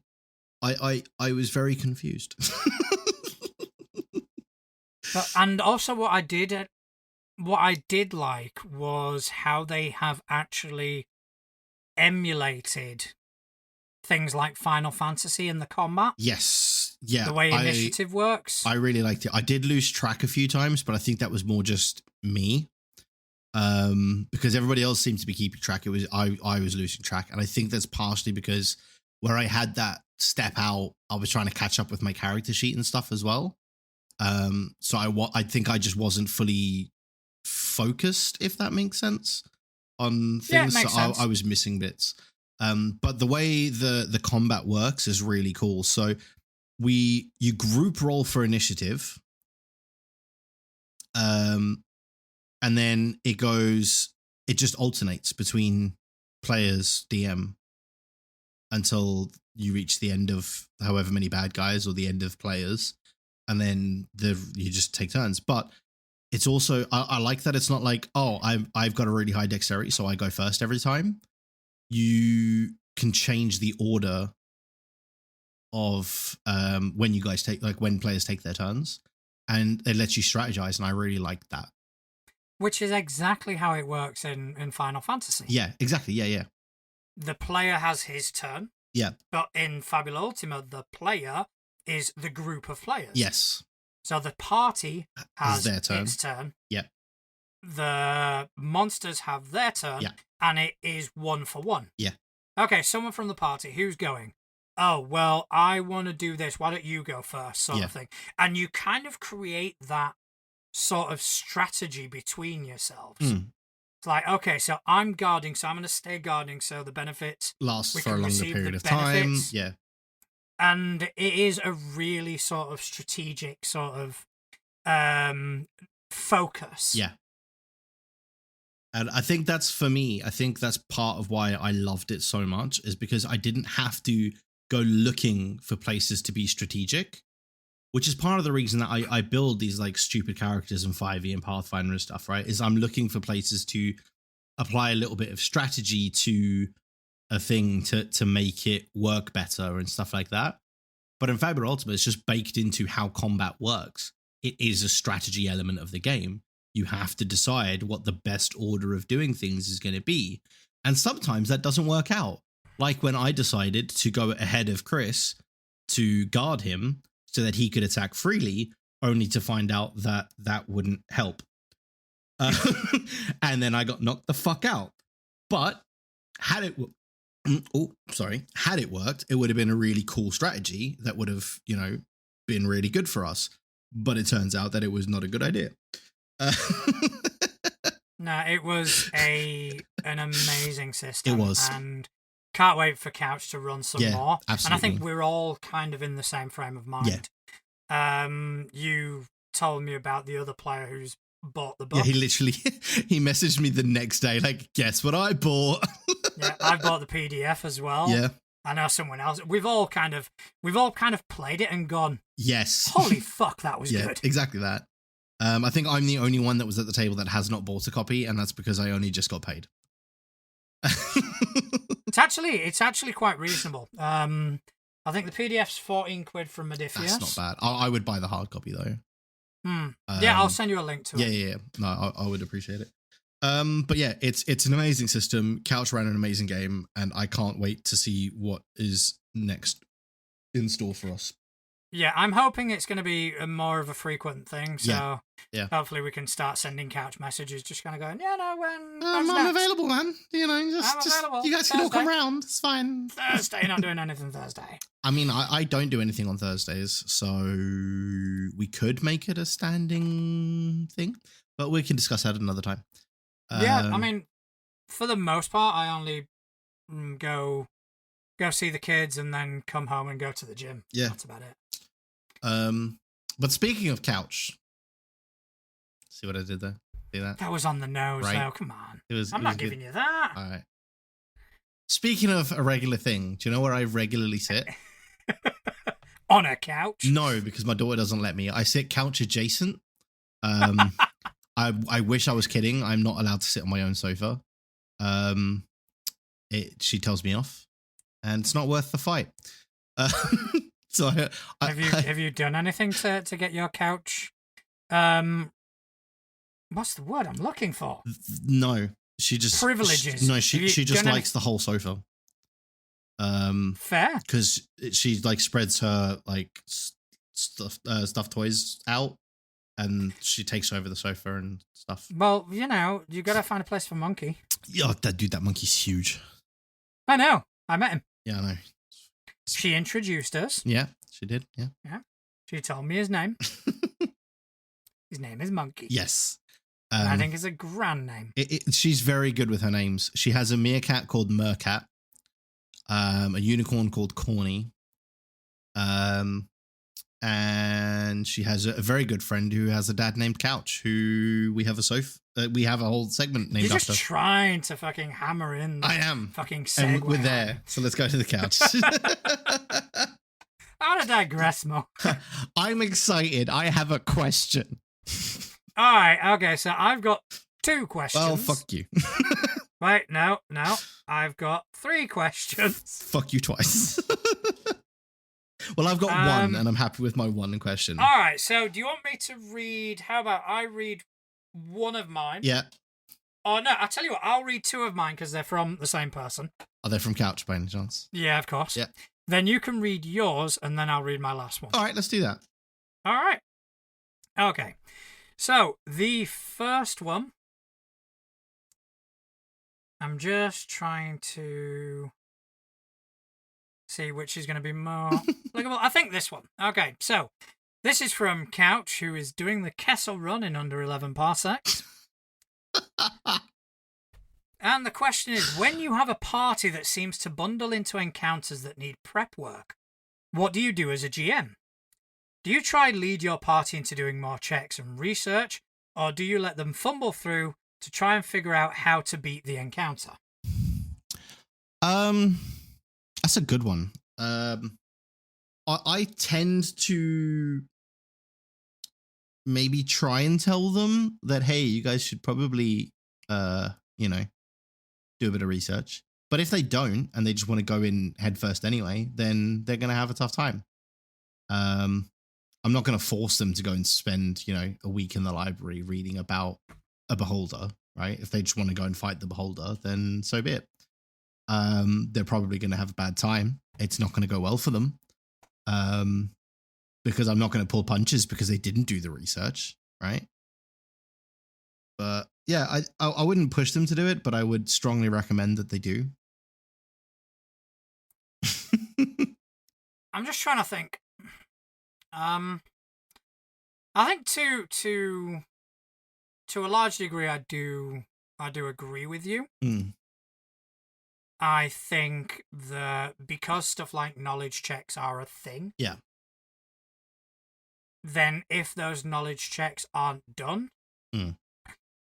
I was very confused. And also what I did like was how they have actually emulated things like Final Fantasy in the combat. Yes. Yeah. The way initiative works. I really liked it. I did lose track a few times, but I think that was more just me. Because everybody else seemed to be keeping track. I was losing track. And I think that's partially because where I had that step out, I was trying to catch up with my character sheet and stuff as well. So I think I just wasn't fully focused, if that makes sense, on things. Yeah, it makes sense. I was missing bits. But the way the combat works is really cool. So you group roll for initiative. And then it just alternates between players, DM, until you reach the end of however many bad guys or the end of players. And then you just take turns. But it's also, I like that it's not like, oh, I've got a really high dexterity, so I go first every time. You can change the order of when you guys when players take their turns, and it lets you strategize. And I really like that. Which is exactly how it works in Final Fantasy. Yeah, exactly. Yeah. The player has his turn. Yeah. But in Fabula Ultima, the player is the group of players. Yes. So the party has their turn. its turn. Yeah. The monsters have their turn. Yeah. And it is 1 for 1. Yeah. Okay, someone from the party, who's going? Oh, well, I want to do this. Why don't you go first, sort of thing. And you kind of create that sort of strategy between yourselves. It's like, okay, so I'm guarding, so I'm going to stay guarding, so the benefits lasts for a longer period of time. Yeah. And it is a really sort of strategic sort of focus. Yeah. And I think that's, for me, I think that's part of why I loved it so much, is because I didn't have to go looking for places to be strategic, which is part of the reason that I build these like stupid characters in 5e and Pathfinder and stuff, right? Is I'm looking for places to apply a little bit of strategy to a thing to make it work better and stuff like that. But in Fabula Ultima, it's just baked into how combat works. It is a strategy element of the game. You have to decide what the best order of doing things is going to be. And sometimes that doesn't work out. Like when I decided to go ahead of Chris to guard him so that he could attack freely, only to find out that that wouldn't help. And then I got knocked the fuck out. But had it worked, it would have been a really cool strategy that would have, been really good for us. But it turns out that it was not a good idea. No, it was an amazing system. It was. And can't wait for Couch to run some more. Absolutely. And I think we're all kind of in the same frame of mind. Yeah. You told me about the other player who's bought the book. Yeah, he messaged me the next day, like, guess what I bought? Yeah, I bought the PDF as well. Yeah. I know someone else. We've all kind of played it and gone, yes. holy fuck, that was good. Exactly that. I think I'm the only one that was at the table that has not bought a copy, and that's because I only just got paid. It's actually quite reasonable. I think the PDF's 14 quid from Modifius. That's not bad. I would buy the hard copy though. Yeah, I'll send you a link to it. Yeah. No, I would appreciate it. But yeah, it's an amazing system. Couch ran an amazing game, and I can't wait to see what is next in store for us. Yeah, I'm hoping it's going to be more of a frequent thing. So yeah. Hopefully we can start sending couch messages, just kind of going, yeah, no, when I'm available, man. You know, just you guys can all come around. It's fine. Thursday, not doing anything Thursday. I mean, I don't do anything on Thursdays, so we could make it a standing thing, but we can discuss that another time. Yeah, I mean, for the most part, I only go see the kids and then come home and go to the gym. Yeah, that's about it. But speaking of couch, see what I did there? See that? That was on the nose, right? Though. Come on, I'm not giving you that. All right. Speaking of a regular thing, do you know where I regularly sit? On a couch? No, because my daughter doesn't let me. I sit couch adjacent. I wish I was kidding. I'm not allowed to sit on my own sofa. She tells me off, and it's not worth the fight. So have you done anything to get your couch? What's the word I'm looking for? No, she just privileges. She just likes the whole sofa. Fair, because she like spreads her like stuffed toys out, and she takes over the sofa and stuff. Well, you know, you gotta find a place for Monkey. Yeah, that monkey's huge. I know. I met him. Yeah, I know. She introduced us. Yeah, she did. Yeah. She told me his name. His name is Monkey. Yes. I think it's a grand name. She's very good with her names. She has a meerkat called Mercat, a unicorn called Corny, and she has a very good friend who has a dad named Couch, who we have a whole segment named You're after. just trying to fucking hammer in. I am fucking segue. And we're there, so let's go to the couch. I want to digress more. I'm excited. I have a question. All right. Okay. So I've got 2 questions. Well, fuck you. Wait. No. I've got 3 questions. Fuck you twice. Well, I've got one, and I'm happy with my one question. All right. So do you want me to read? How about I read one of mine? Yeah. Oh, no. I'll tell you what. I'll read 2 of mine because they're from the same person. Are they from Couch by any chance? Yeah, of course. Yeah. Then you can read yours, and then I'll read my last one. All right, let's do that. All right. Okay. So, the first one, I'm just trying to see which is going to be more applicable. I think this one. Okay, so this is from Couch, who is doing the Kessel run in under 11 parsecs. And the question is, when you have a party that seems to bundle into encounters that need prep work, what do you do as a GM? Do you try lead your party into doing more checks and research, or do you let them fumble through to try and figure out how to beat the encounter? That's a good one. I tend to maybe try and tell them that, hey, you guys should probably, do a bit of research. But if they don't and they just want to go in head first anyway, then they're going to have a tough time. I'm not going to force them to go and spend, a week in the library reading about a beholder, right? If they just want to go and fight the beholder, then so be it. They're probably going to have a bad time. It's not going to go well for them. Because I'm not going to pull punches because they didn't do the research, right? But yeah, I wouldn't push them to do it, but I would strongly recommend that they do. I'm just trying to think. I think to a large degree, I do agree with you. I think that because stuff like knowledge checks are a thing, yeah, then if those knowledge checks aren't done,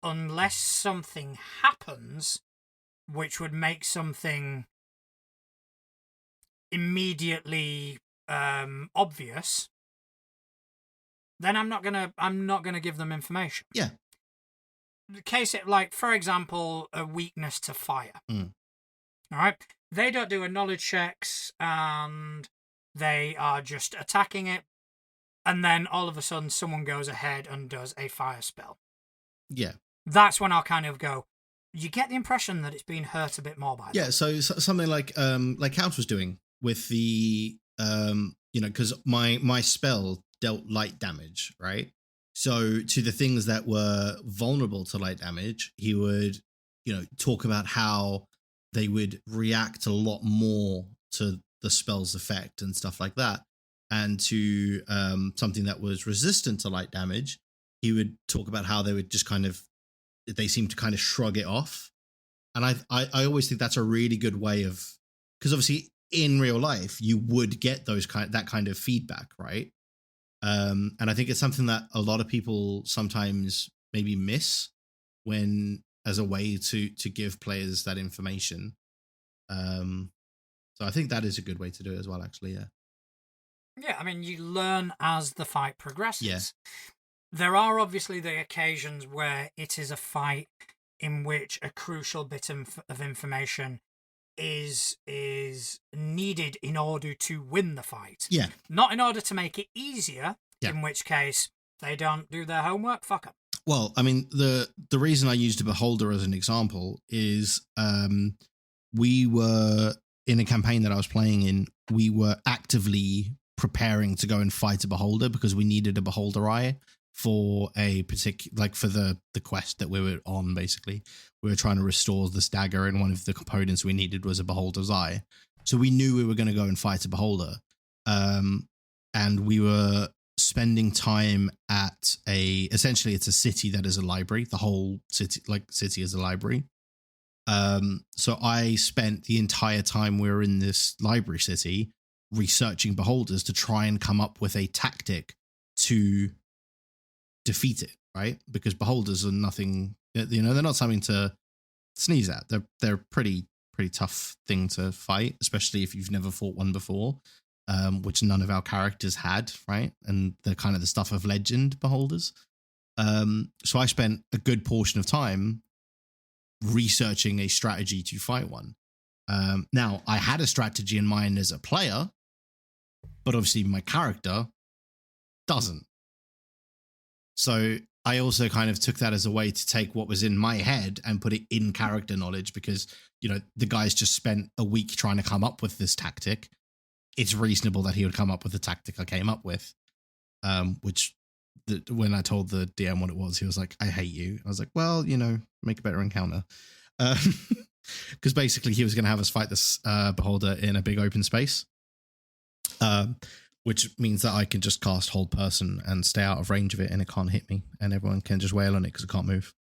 unless something happens which would make something immediately obvious, then I'm not gonna give them information. Yeah. The case it like, for example, a weakness to fire. Mm. All right, they don't do a knowledge checks, and they are just attacking it, and then all of a sudden someone goes ahead and does a fire spell. Yeah. That's when I'll kind of go, you get the impression that it's been hurt a bit more by that. So something like Couch was doing with the because my spell dealt light damage, right? So to the things that were vulnerable to light damage, he would talk about how they would react a lot more to the spell's effect and stuff like that. And to something that was resistant to light damage, he would talk about how they would just they seem to kind of shrug it off. And I always think that's a really good way of, because obviously in real life you would get that kind of feedback, right? And I think it's something that a lot of people sometimes maybe miss when, as a way to give players that information. So I think that is a good way to do it as well, actually. Yeah, I mean, you learn as the fight progresses. Yeah. There are obviously the occasions where it is a fight in which a crucial bit of information is needed in order to win the fight. Yeah. Not in order to make it easier, Yeah. in which case they don't do their homework, fuck them. Well, I mean, the reason I used a beholder as an example is we were in a campaign that I was playing in, we were actively preparing to go and fight a beholder because we needed a beholder eye for a particular, for the quest that we were on. Basically, we were trying to restore the dagger, and one of the components we needed was a beholder's eye. So we knew we were going to go and fight a beholder, and we were spending time at essentially it's a city that is a library. The whole city is a library. So I spent the entire time we were in this library city researching beholders to try and come up with a tactic to defeat it, right? Because beholders are nothing, they're not something to sneeze at. They're a pretty tough thing to fight, especially if you've never fought one before, which none of our characters had, right? And they're kind of the stuff of legend, beholders. So I spent a good portion of time researching a strategy to fight one. Now, I had a strategy in mind as a player, but obviously my character doesn't. So I also kind of took that as a way to take what was in my head and put it in character knowledge, because, the guy's just spent a week trying to come up with this tactic. It's reasonable that he would come up with the tactic I came up with, which when I told the DM what it was, he was like, I hate you. I was like, well, make a better encounter. Because basically he was going to have us fight this beholder in a big open space, which means that I can just cast hold person and stay out of range of it, and it can't hit me, and everyone can just wail on it because it can't move.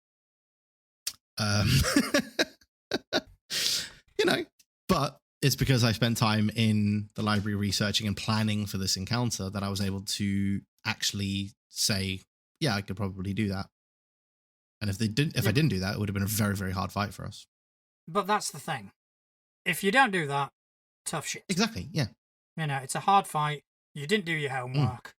But it's because I spent time in the library researching and planning for this encounter that I was able to actually say, yeah, I could probably do that. And if I didn't do that, it would have been a very, very hard fight for us. But that's the thing. If you don't do that, tough shit. Exactly, yeah. It's a hard fight. You didn't do your homework.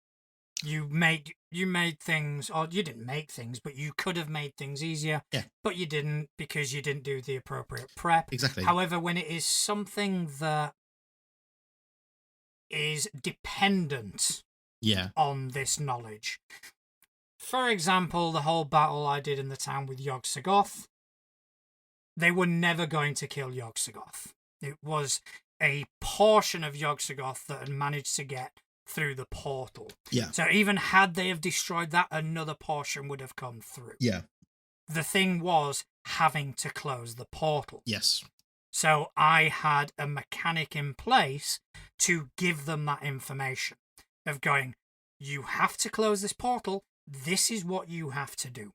You made things, or you didn't make things, but you could have made things easier. Yeah. But you didn't, because you didn't do the appropriate prep. Exactly. However, when it is something that is dependent on this knowledge, for example, the whole battle I did in the town with Yog-Sothoth, they were never going to kill Yog-Sothoth. It was a portion of Yog-Sothoth that had managed to get through the portal. Yeah. So even had they have destroyed that, another portion would have come through. Yeah. The thing was having to close the portal. Yes. So I had a mechanic in place to give them that information of going, you have to close this portal. This is what you have to do.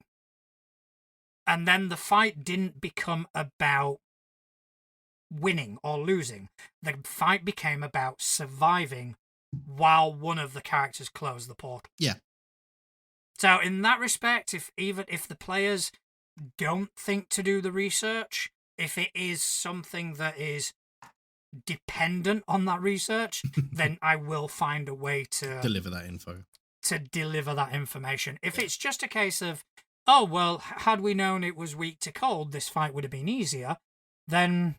And then the fight didn't become about winning or losing. The fight became about surviving while one of the characters closed the portal. Yeah. So in that respect, even if the players don't think to do the research, if it is something that is dependent on that research, then I will find a way to deliver that info. to deliver that information. If it's just a case of, oh, well, had we known it was weak to cold, this fight would have been easier, then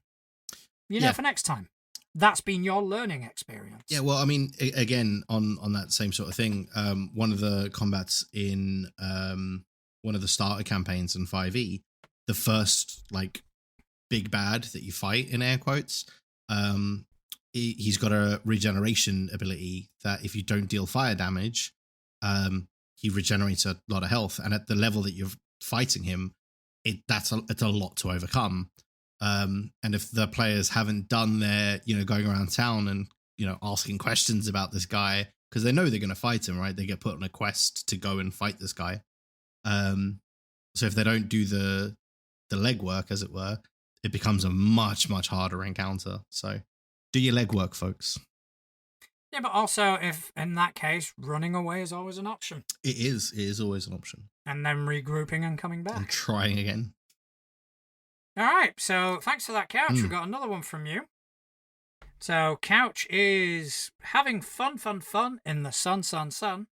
you know for next time. That's been your learning experience. Yeah, well, I mean, again, on that same sort of thing, one of the combats in one of the starter campaigns in 5e, the first, like, big bad that you fight, in air quotes, he's got a regeneration ability that if you don't deal fire damage, he regenerates a lot of health. And at the level that you're fighting him, it's a lot to overcome. And if the players haven't done their, going around town and, asking questions about this guy, because they know they're going to fight him, right? They get put on a quest to go and fight this guy. So if they don't do the legwork, as it were, it becomes a much, much harder encounter. So do your legwork, folks. Yeah, but also, if in that case, running away is always an option. It is always an option. And then regrouping and coming back. And trying again. All right, so thanks for that, Couch. We've got another one from you. So Couch is having fun in the sun.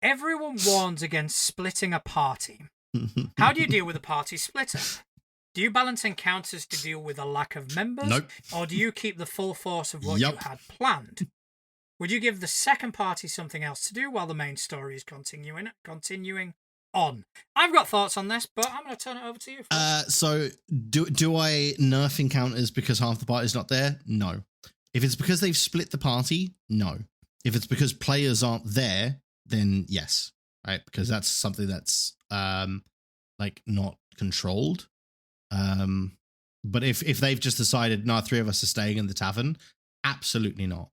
Everyone warns against splitting a party. How do you deal with a party splitter? Do you balance encounters to deal with a lack of members? Nope. Or do you keep the full force of what you had planned? Would you give the second party something else to do while the main story is continuing on? I've got thoughts on this, but I'm going to turn it over to you first. So do I nerf encounters because half the party's not there? No. If it's because they've split the party, no. If it's because players aren't there, then yes, right? Because that's something that's not controlled. But if they've just decided, no, 3 of us are staying in the tavern, absolutely not.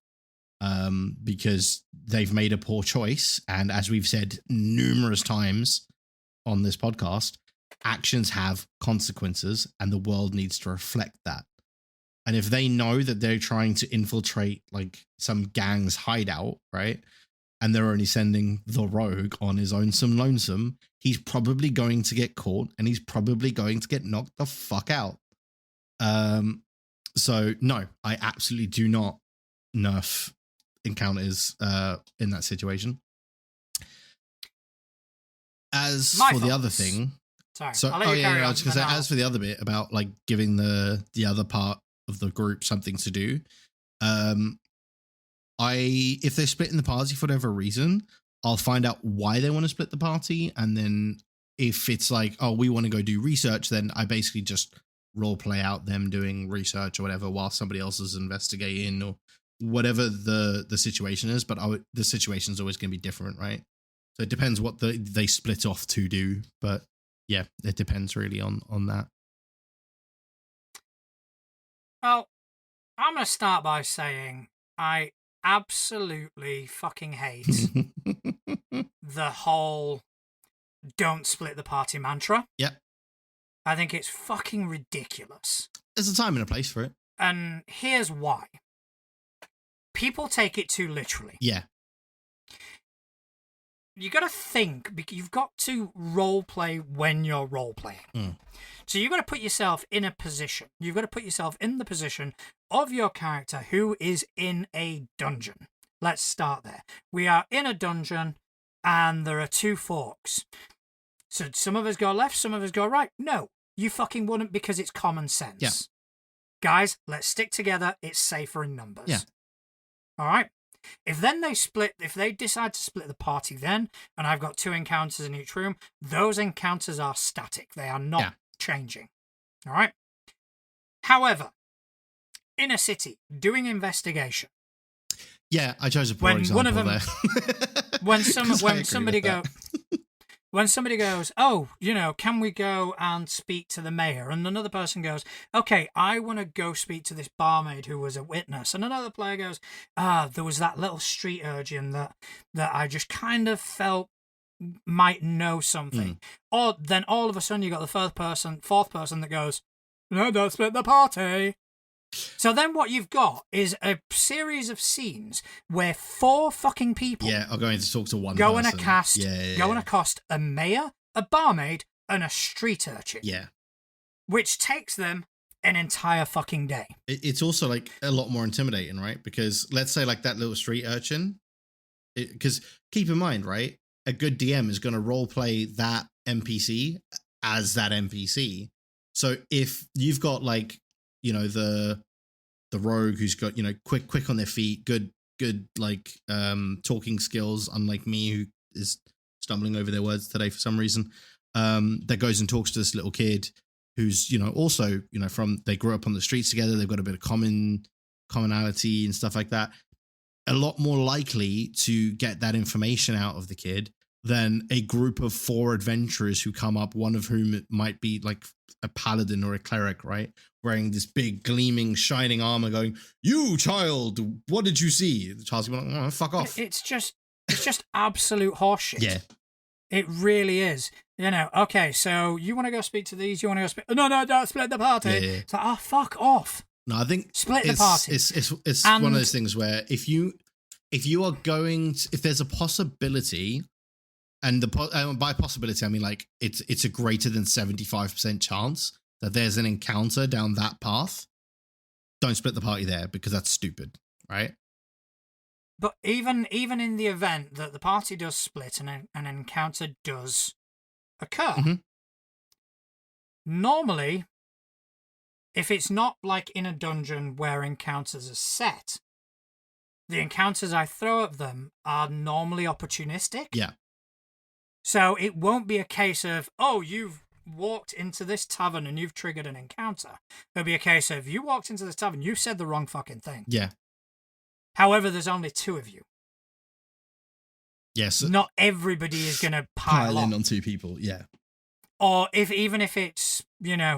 Because they've made a poor choice. And as we've said numerous times on this podcast, actions have consequences and the world needs to reflect that. And if they know that they're trying to infiltrate like some gang's hideout, right? And they're only sending the rogue on his own some lonesome, he's probably going to get caught and he's probably going to get knocked the fuck out. So no, I absolutely do not nerf encounters in that situation. As for the other thing, sorry, I was going to say, as for the other bit about like giving the other part of the group something to do, if they're splitting the party for whatever reason, I'll find out why they want to split the party, and then if it's like, oh, we want to go do research, then I basically just role play out them doing research or whatever while somebody else is investigating or whatever the situation is. But the situation is always going to be different, right? So it depends what they split off to do. But yeah, it depends really on that. Well, I'm going to start by saying I absolutely fucking hate the whole don't split the party mantra. Yep. I think it's fucking ridiculous. There's a time and a place for it. And here's why. People take it too literally. Yeah. You got to think, you've got to role play when you're role playing. So you've got to put yourself in a position. You've got to put yourself in the position of your character who is in a dungeon. Let's start there. We are in a dungeon and there are 2 forks. So some of us go left, some of us go right. No, you fucking wouldn't, because it's common sense. Yeah. Guys, let's stick together. It's safer in numbers. Yeah. All right. If they decide to split the party then, and I've got 2 encounters in each room, those encounters are static. They are not changing. All right. However, in a city, doing investigation. Yeah, I chose a poor example one of them, there. when somebody goes, oh, can we go and speak to the mayor? And another person goes, okay, I want to go speak to this barmaid who was a witness. And another player goes, there was that little street urchin that I just kind of felt might know something. Or then all of a sudden you got the fourth person that goes, no, don't split the party. So then what you've got is a series of scenes where 4 fucking people are going to talk to one go person. Go and accost a mayor, a barmaid, and a street urchin. Yeah. Which takes them an entire fucking day. It's also like a lot more intimidating, right? Because let's say like that little street urchin, Because keep in mind, right? A good DM is going to role play that NPC as that NPC. So if you've got like, the rogue who's got, quick on their feet, good like talking skills, unlike me who is stumbling over their words today for some reason, that goes and talks to this little kid who's, also, from they grew up on the streets together, they've got a bit of commonality and stuff like that. A lot more likely to get that information out of the kid than a group of 4 adventurers who come up, one of whom might be like a paladin or a cleric, right? Wearing this big gleaming, shining armor going, "You child, what did you see?" The child's going, "Oh, fuck off." It's just absolute horseshit. Yeah. It really is. Okay, so you want to go speak to these, you want to go speak... No, don't split the party. Yeah. It's like, oh, fuck off. No, I think split the party. It's one of those things where if you are going to, if there's a possibility, and by possibility I mean like it's a greater than 75% chance that there's an encounter down that path, don't split the party there, because that's stupid, right? But even in the event that the party does split and an encounter does occur, normally, if it's not like in a dungeon where encounters are set, the encounters I throw at them are normally opportunistic. Yeah. So it won't be a case of, oh, you've walked into this tavern and you've triggered an encounter. It'll be a case of, you walked into this tavern, you said the wrong fucking thing. Yeah. However, there's only 2 of you. Yes. Not everybody is going to pile in on 2 people. Yeah. Or even if it's,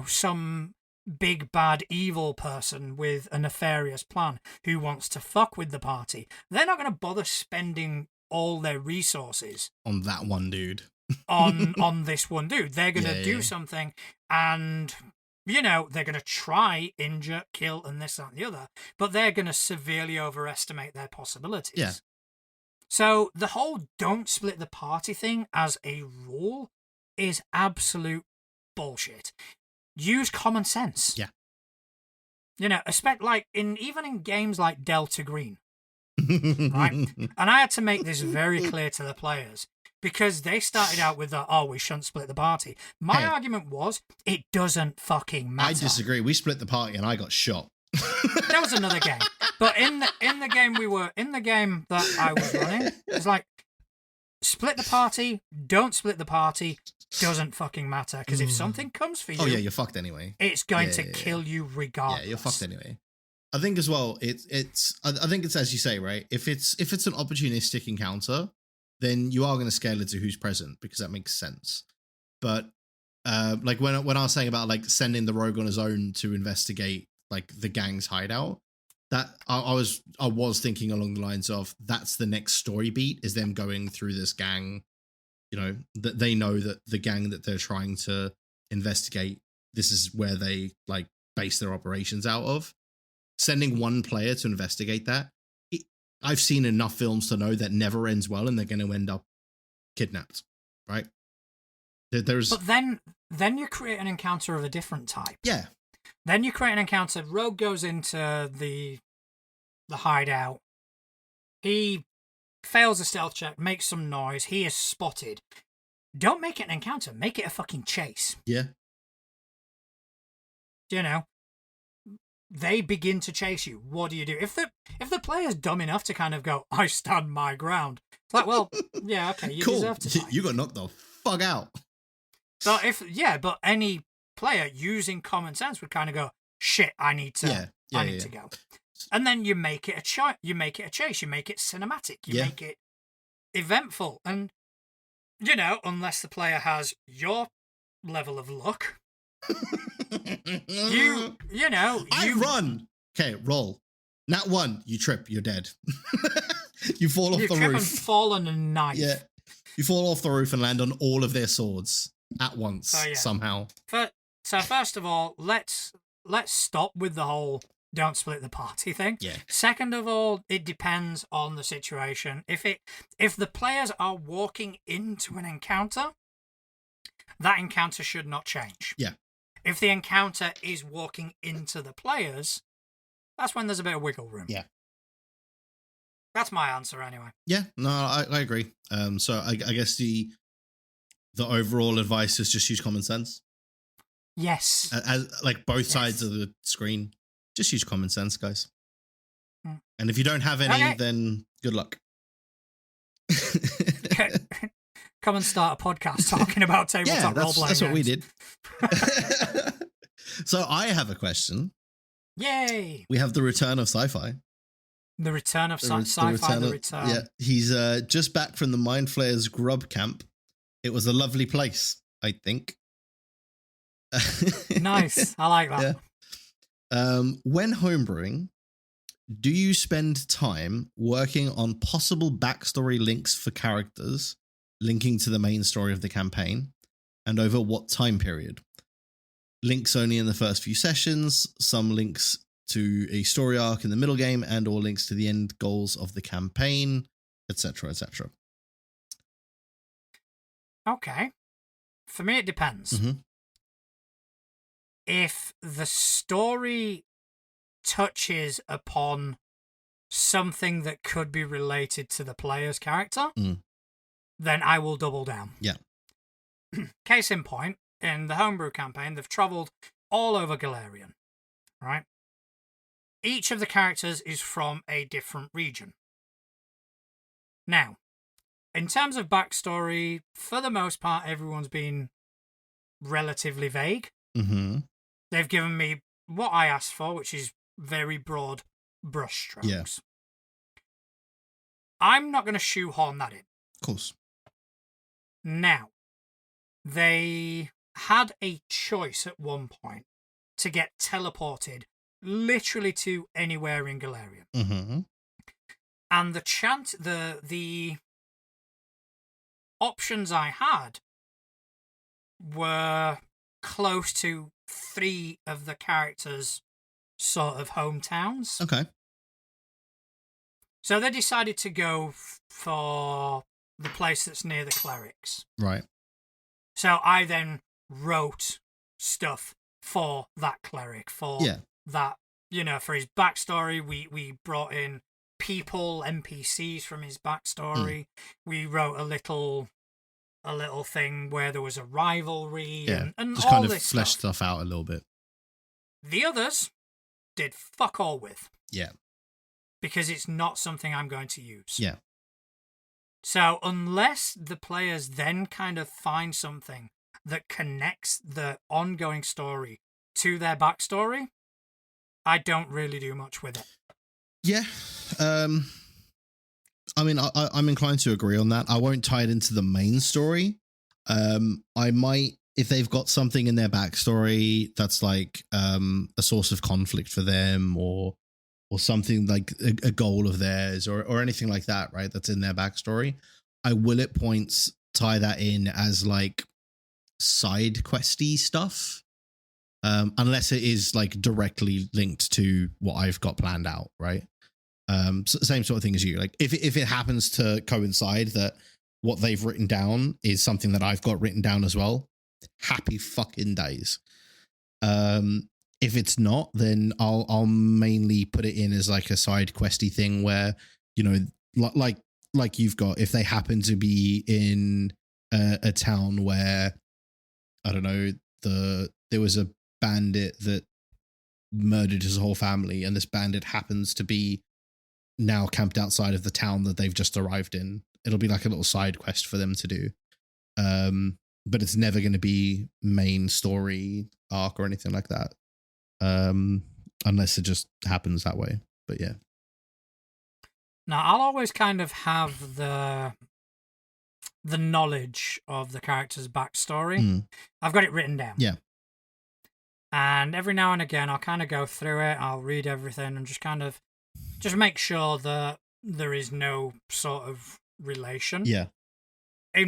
some big bad evil person with a nefarious plan who wants to fuck with the party, they're not going to bother spending all their resources on that one dude. on this one dude. They're going to do something, and they're going to try, injure, kill, and this, that, and the other, but they're going to severely overestimate their possibilities. Yeah. So the whole don't split the party thing as a rule is absolute bullshit. Use common sense. Yeah. Even in games like Delta Green, right? And I had to make this very clear to the players, because they started out with we shouldn't split the party. My argument was, it doesn't fucking matter. I disagree. We split the party and I got shot. That was another game. But in the game that I was running, it's like, split the party, don't split the party, doesn't fucking matter. Because if something comes for you... Oh, yeah, you're fucked anyway. It's going to kill you regardless. Yeah, you're fucked anyway. I think as well, I think it's as you say, right? If it's an opportunistic encounter, then you are going to scale it to who's present, because that makes sense. But like when I was saying about like sending the rogue on his own to investigate like the gang's hideout, that I was thinking along the lines of, that's the next story beat, is them going through this gang. That they know that the gang that they're trying to investigate, this is where they like base their operations out of. Sending one player to investigate that, I've seen enough films to know that never ends well, and they're going to end up kidnapped, right? But then you create an encounter of a different type. Yeah. Then you create an encounter. Rogue goes into the hideout. He fails a stealth check, makes some noise. He is spotted. Don't make it an encounter. Make it a fucking chase. Yeah. They begin to chase you. What do you do? If the player's dumb enough to kind of go, I stand my ground, it's like, well, yeah, okay, you deserve to fight. You got knocked the fuck out. But any player using common sense would kind of go, shit, I need to go. And then you make it a chase, you make it cinematic, you make it eventful. And, unless the player has your level of luck, I run. Okay, roll. Nat 1, you trip, you're dead. You fall off the roof. You trip and fall on a knife. Yeah. You fall off the roof and land on all of their swords at once, somehow. So first of all, let's stop with the whole don't split the party thing. Yeah. Second of all, it depends on the situation. If the players are walking into an encounter, that encounter should not change. Yeah. If the encounter is walking into the players, that's when there's a bit of wiggle room. Yeah. That's my answer anyway. Yeah, no, I agree. So I guess the overall advice is just use common sense. Yes. As like both sides of the screen, just use common sense, guys. Mm. And if you don't have any, then good luck. Come and start a podcast talking about tabletop role-playing that's what we games. did. So I have a question. Yay! We have the return of sci-fi. The return of sci-fi. The return. Yeah, he's just back from the Mind Flayers grub camp. It was a lovely place, I think. Nice. I like that. Yeah. When homebrewing, do you spend time working on possible backstory links for characters linking to the main story of the campaign, and over what time period? Links only in the first few sessions, some links to a story arc in the middle game, and or links to the end goals of the campaign, etc., etc. Okay. For me, it depends. Mm-hmm. If the story touches upon something that could be related to the player's character, then I will double down. Yeah. Case in point, in the homebrew campaign, they've travelled all over Galarian, right? Each of the characters is from a different region. Now, in terms of backstory, for the most part, everyone's been relatively vague. Mm-hmm. They've given me what I asked for, which is very broad brushstrokes. Yeah. I'm not going to shoehorn that in. Of course. Now, they had a choice at one point to get teleported literally to anywhere in Galarian. Mm-hmm. And the options I had were close to 3 of the characters' sort of hometowns. Okay. So they decided to go for the place that's near the clerics. Right. So I then wrote stuff for that cleric, for that, for his backstory. We brought in people, NPCs from his backstory. We wrote a little thing where there was a rivalry and just all kind of this flesh stuff out a little bit. The others did fuck all with. Yeah. Because it's not something I'm going to use. Yeah. So unless the players then kind of find something that connects the ongoing story to their backstory, I don't really do much with it. Yeah. I mean, I'm inclined to agree on that. I won't tie it into the main story. I might, if they've got something in their backstory that's like a source of conflict for them, or something like a goal of theirs, or anything like that, right? That's in their backstory. I will at points tie that in as like side questy stuff, unless it is like directly linked to what I've got planned out, right? Same sort of thing as you. Like if it happens to coincide that what they've written down is something that I've got written down as well, happy fucking days. If it's not, then I'll mainly put it in as like a side questy thing where, like you've got, if they happen to be in a town where, I don't know, there was a bandit that murdered his whole family, and this bandit happens to be now camped outside of the town that they've just arrived in. It'll be like a little side quest for them to do. But it's never going to be main story arc or anything like that. Unless it just happens that way. But yeah. Now, I'll always kind of have the knowledge of the character's backstory. I've got it written down. Yeah. And every now and again, I'll kind of go through it. I'll read everything and just make sure that there is no sort of relation. Yeah. For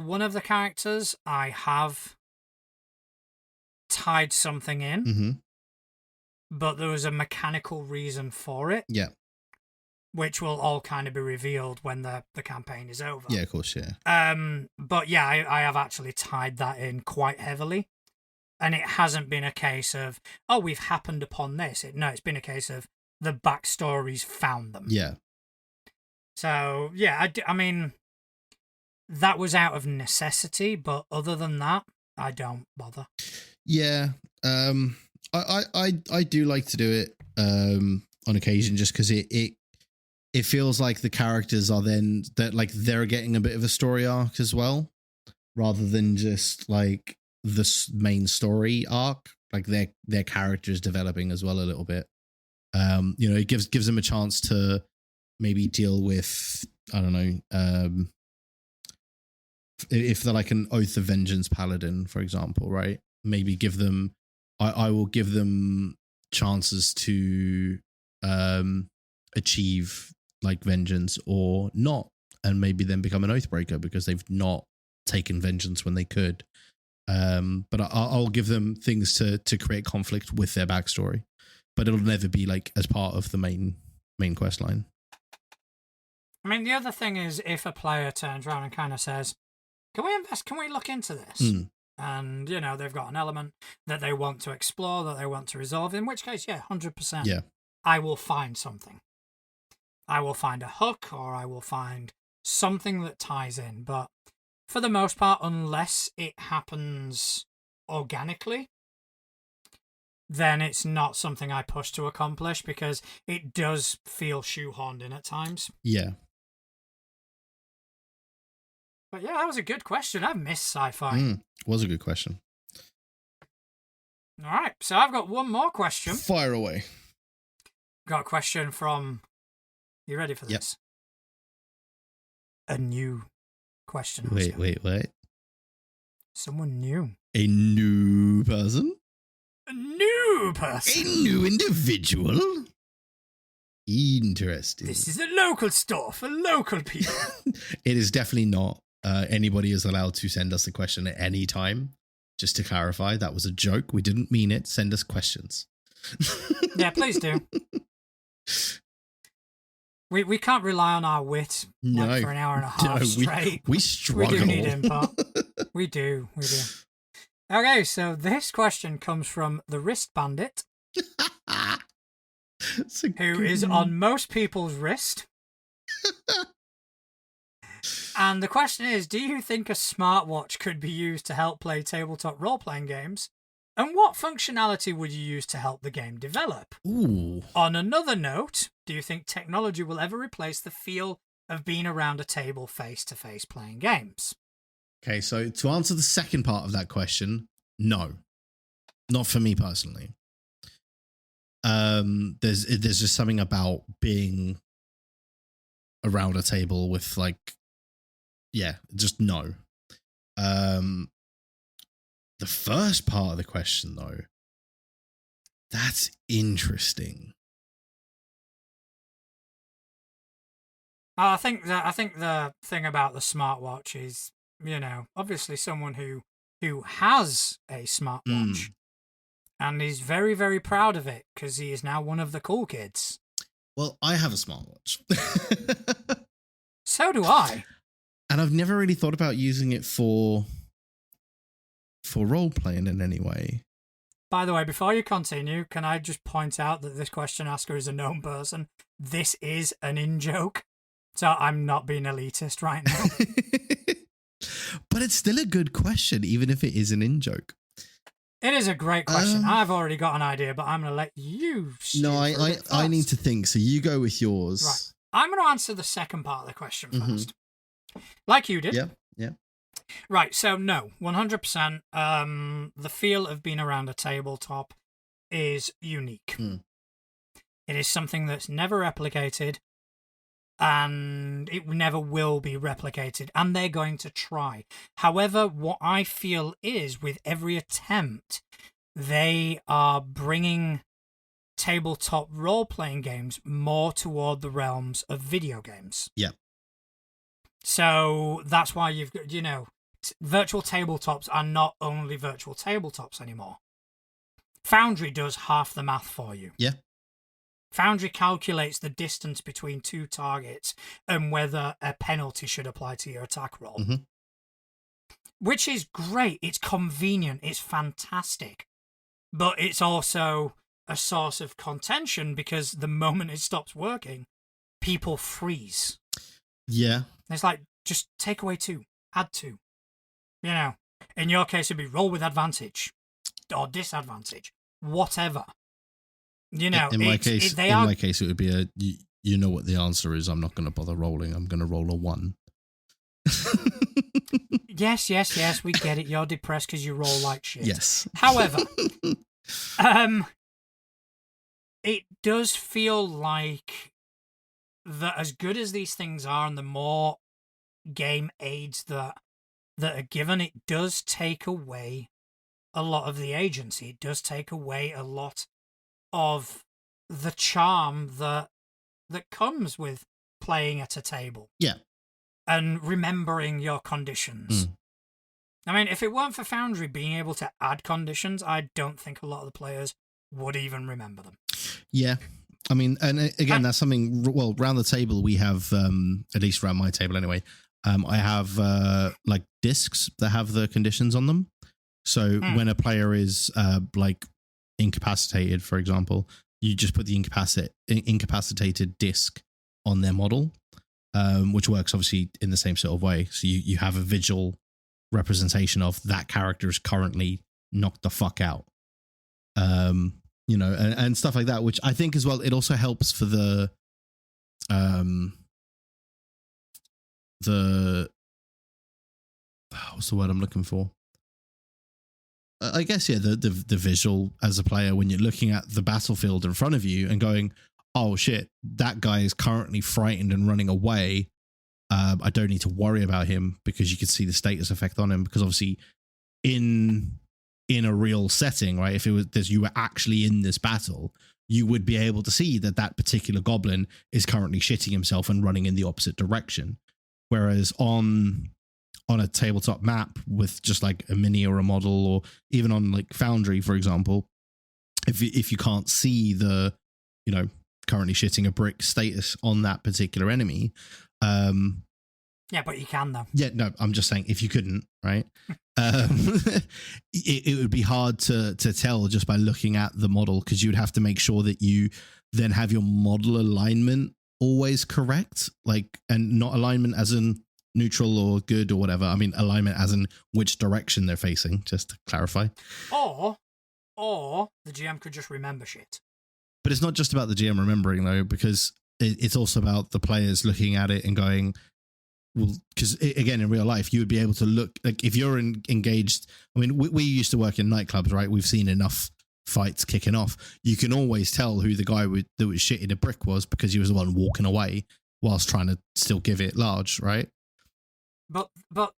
one of the characters, I have tied something in, but there was a mechanical reason for it. Yeah. Which will all kind of be revealed when the campaign is over. Yeah, of course, yeah. But yeah, I have actually tied that in quite heavily. And it hasn't been a case of, we've happened upon this. It's been a case of, the backstories found them. Yeah. So, yeah, I mean, that was out of necessity, but other than that, I don't bother. Yeah. I do like to do it on occasion just because it feels like the characters are then that like they're getting a bit of a story arc as well, rather than just like the main story arc. Like their characters developing as well a little bit. It gives them a chance to maybe deal with, I don't know, if they're like an Oath of Vengeance paladin, for example, right? Maybe give them, I will give them chances to achieve like vengeance or not, and maybe then become an Oathbreaker because they've not taken vengeance when they could. But I'll give them things to create conflict with their backstory, but it'll never be like as part of the main quest line. I mean, the other thing is if a player turns around and kind of says, can we invest? Can we look into this? And, they've got an element that they want to explore, that they want to resolve, in which case, 100%. Yeah. I will find something. I will find a hook, or I will find something that ties in. But for the most part, unless it happens organically, then it's not something I push to accomplish because it does feel shoehorned in at times. Yeah. But yeah, that was a good question. I've missed sci-fi. Was a good question. All right, so I've got one more question. Fire away. Got a question from... You ready for this? Yep. A new question. Wait. Someone new. A new person? A new person? A new individual? Interesting. This is a local store for local people. It is definitely not. Anybody is allowed to send us a question at any time. Just to clarify, that was a joke. We didn't mean it. Send us questions. Yeah, please do. We can't rely on our wit for an hour and a half straight. We struggle. We do need input. We do. Okay, so this question comes from the Wrist Bandit, who is on most people's wrist. And the question is, do you think a smartwatch could be used to help play tabletop role-playing games? And what functionality would you use to help the game develop? Ooh. On another note, do you think technology will ever replace the feel of being around a table face-to-face playing games? Okay, so to answer the second part of that question, no. Not for me personally. There's just something about being around a table with just no. The first part of the question though, that's interesting. I think the thing about the smartwatch is, obviously someone who has a smartwatch and is very, very proud of it because he is now one of the cool kids. Well, I have a smartwatch. So do I. And I've never really thought about using it for role playing in any way. By the way, before you continue, can I just point out that this question asker is a known person? This is an in-joke. So I'm not being elitist right now. But it's still a good question, even if it is an in-joke. It is a great question. I've already got an idea, but I'm going to let you No, I need to think. So you go with yours. Right. I'm going to answer the second part of the question first. Like you did. Yeah. Right, so no, 100%. The feel of being around a tabletop is unique. It is something that's never replicated, and it never will be replicated, and they're going to try. However, what I feel is, with every attempt, they are bringing tabletop role-playing games more toward the realms of video games. Yeah. So that's why you've got, virtual tabletops are not only virtual tabletops anymore. Foundry does half the math for you. Yeah. Foundry calculates the distance between two targets and whether a penalty should apply to your attack roll. Which is great. It's convenient. It's fantastic. But it's also a source of contention because the moment it stops working, people freeze. Yeah. And it's like, just take away 2, add 2. You know, in your case, it'd be roll with advantage or disadvantage, whatever. You know, in my case, it would be you know what the answer is. I'm not going to bother rolling. I'm going to roll a 1. Yes, we get it. You're depressed because you roll like shit. Yes. However, it does feel like that as good as these things are, and the more game aids that are given, it does take away a lot of the agency. It does take away a lot of the charm that comes with playing at a table. Yeah. And remembering your conditions. I mean, if it weren't for Foundry being able to add conditions, I don't think a lot of the players would even remember them. Yeah. I mean, and again, that's something, well, around the table, we have, at least around my table anyway, I have like discs that have the conditions on them. So when a player is like incapacitated, for example, you just put the incapacitated disc on their model, which works obviously in the same sort of way. So you have a visual representation of that character is currently knocked the fuck out. You know, and stuff like that, which I think as well, it also helps for the what's the word I'm looking for? I guess, yeah, the visual as a player when you're looking at the battlefield in front of you and going, oh shit, that guy is currently frightened and running away. I don't need to worry about him because you can see the status effect on him, because obviously in a real setting, right? If it was you were actually in this battle, you would be able to see that particular goblin is currently shitting himself and running in the opposite direction. Whereas on a tabletop map with just like a mini or a model, or even on like Foundry, for example, if you can't see the, you know, currently shitting a brick status on that particular enemy. Yeah, but you can though. Yeah, no, I'm just saying if you couldn't, right? It would be hard to tell just by looking at the model, because you would have to make sure that you then have your model alignment always correct, like, and not alignment as in neutral or good or whatever. I mean, alignment as in which direction they're facing, just to clarify. Or the GM could just remember shit. But it's not just about the GM remembering, though, because it's also about the players looking at it and going, well, because again, in real life, you would be able to look, like if you're engaged. I mean, we used to work in nightclubs, right? We've seen enough fights kicking off. You can always tell who the guy that was shitting a brick was, because he was the one walking away whilst trying to still give it large, right? But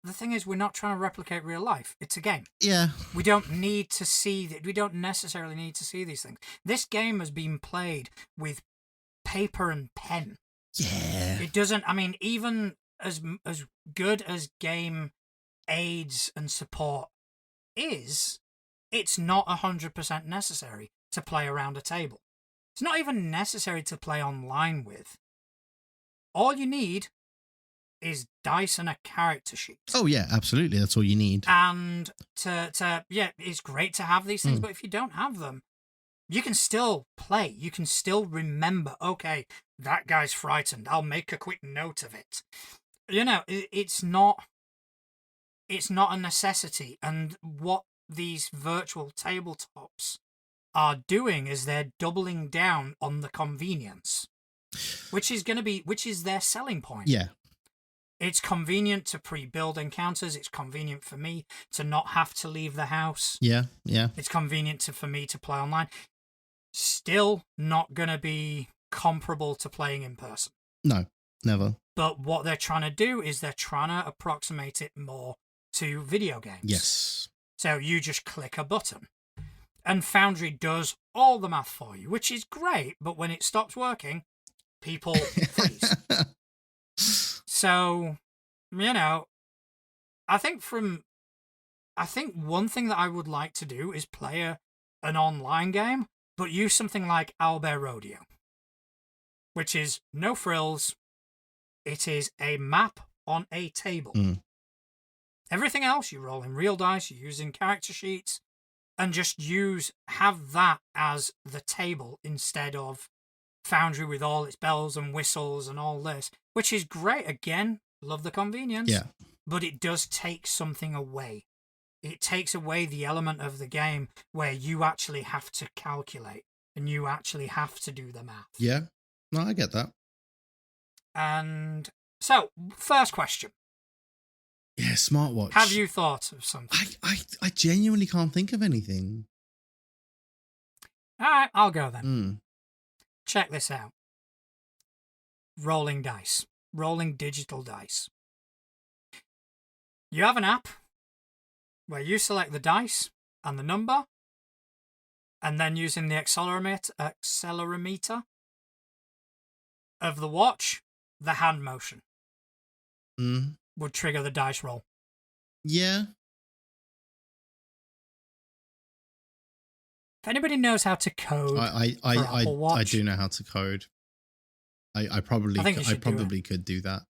the thing is, we're not trying to replicate real life. It's a game. Yeah. We don't need to see that. We don't necessarily need to see these things. This game has been played with paper and pen. Yeah. It doesn't. I mean, even as good as game aids and support is, it's not 100% necessary to play around a table. It's not even necessary to play online with. All you need is dice and a character sheet. Oh yeah, absolutely. That's all you need. And yeah, it's great to have these things, but if you don't have them, you can still play. You can still remember, okay, that guy's frightened. I'll make a quick note of it. You know, it's not a necessity. And what these virtual tabletops are doing is they're doubling down on the convenience, which is their selling point. Yeah. It's convenient to pre-build encounters. It's convenient for me to not have to leave the house. Yeah, yeah. It's convenient for me to play online. Still not going to be comparable to playing in person. No, never. But what they're trying to do is they're trying to approximate it more to video games. Yes. So you just click a button. And Foundry does all the math for you, which is great. But when it stops working, people freeze. So, you know, I think one thing that I would like to do is play an online game, but use something like Owlbear Rodeo, which is no frills. It is a map on a table. Everything else, you roll in real dice, you're using character sheets. and just have that as the table instead of Foundry with all its bells and whistles and all this, which is great. Again, love the convenience. Yeah. But it does take something away. It takes away the element of the game where you actually have to calculate and you actually have to do the math. Yeah. No, I get that. And so, first question. Yeah, smartwatch. Have you thought of something? I genuinely can't think of anything. All right, I'll go then. Check this out. Rolling dice. Rolling digital dice. You have an app where you select the dice and the number, and then using the accelerometer of the watch, the hand motion would trigger the dice roll. Yeah. If anybody knows how to code Apple Watch, I do know how to code. I probably could do that.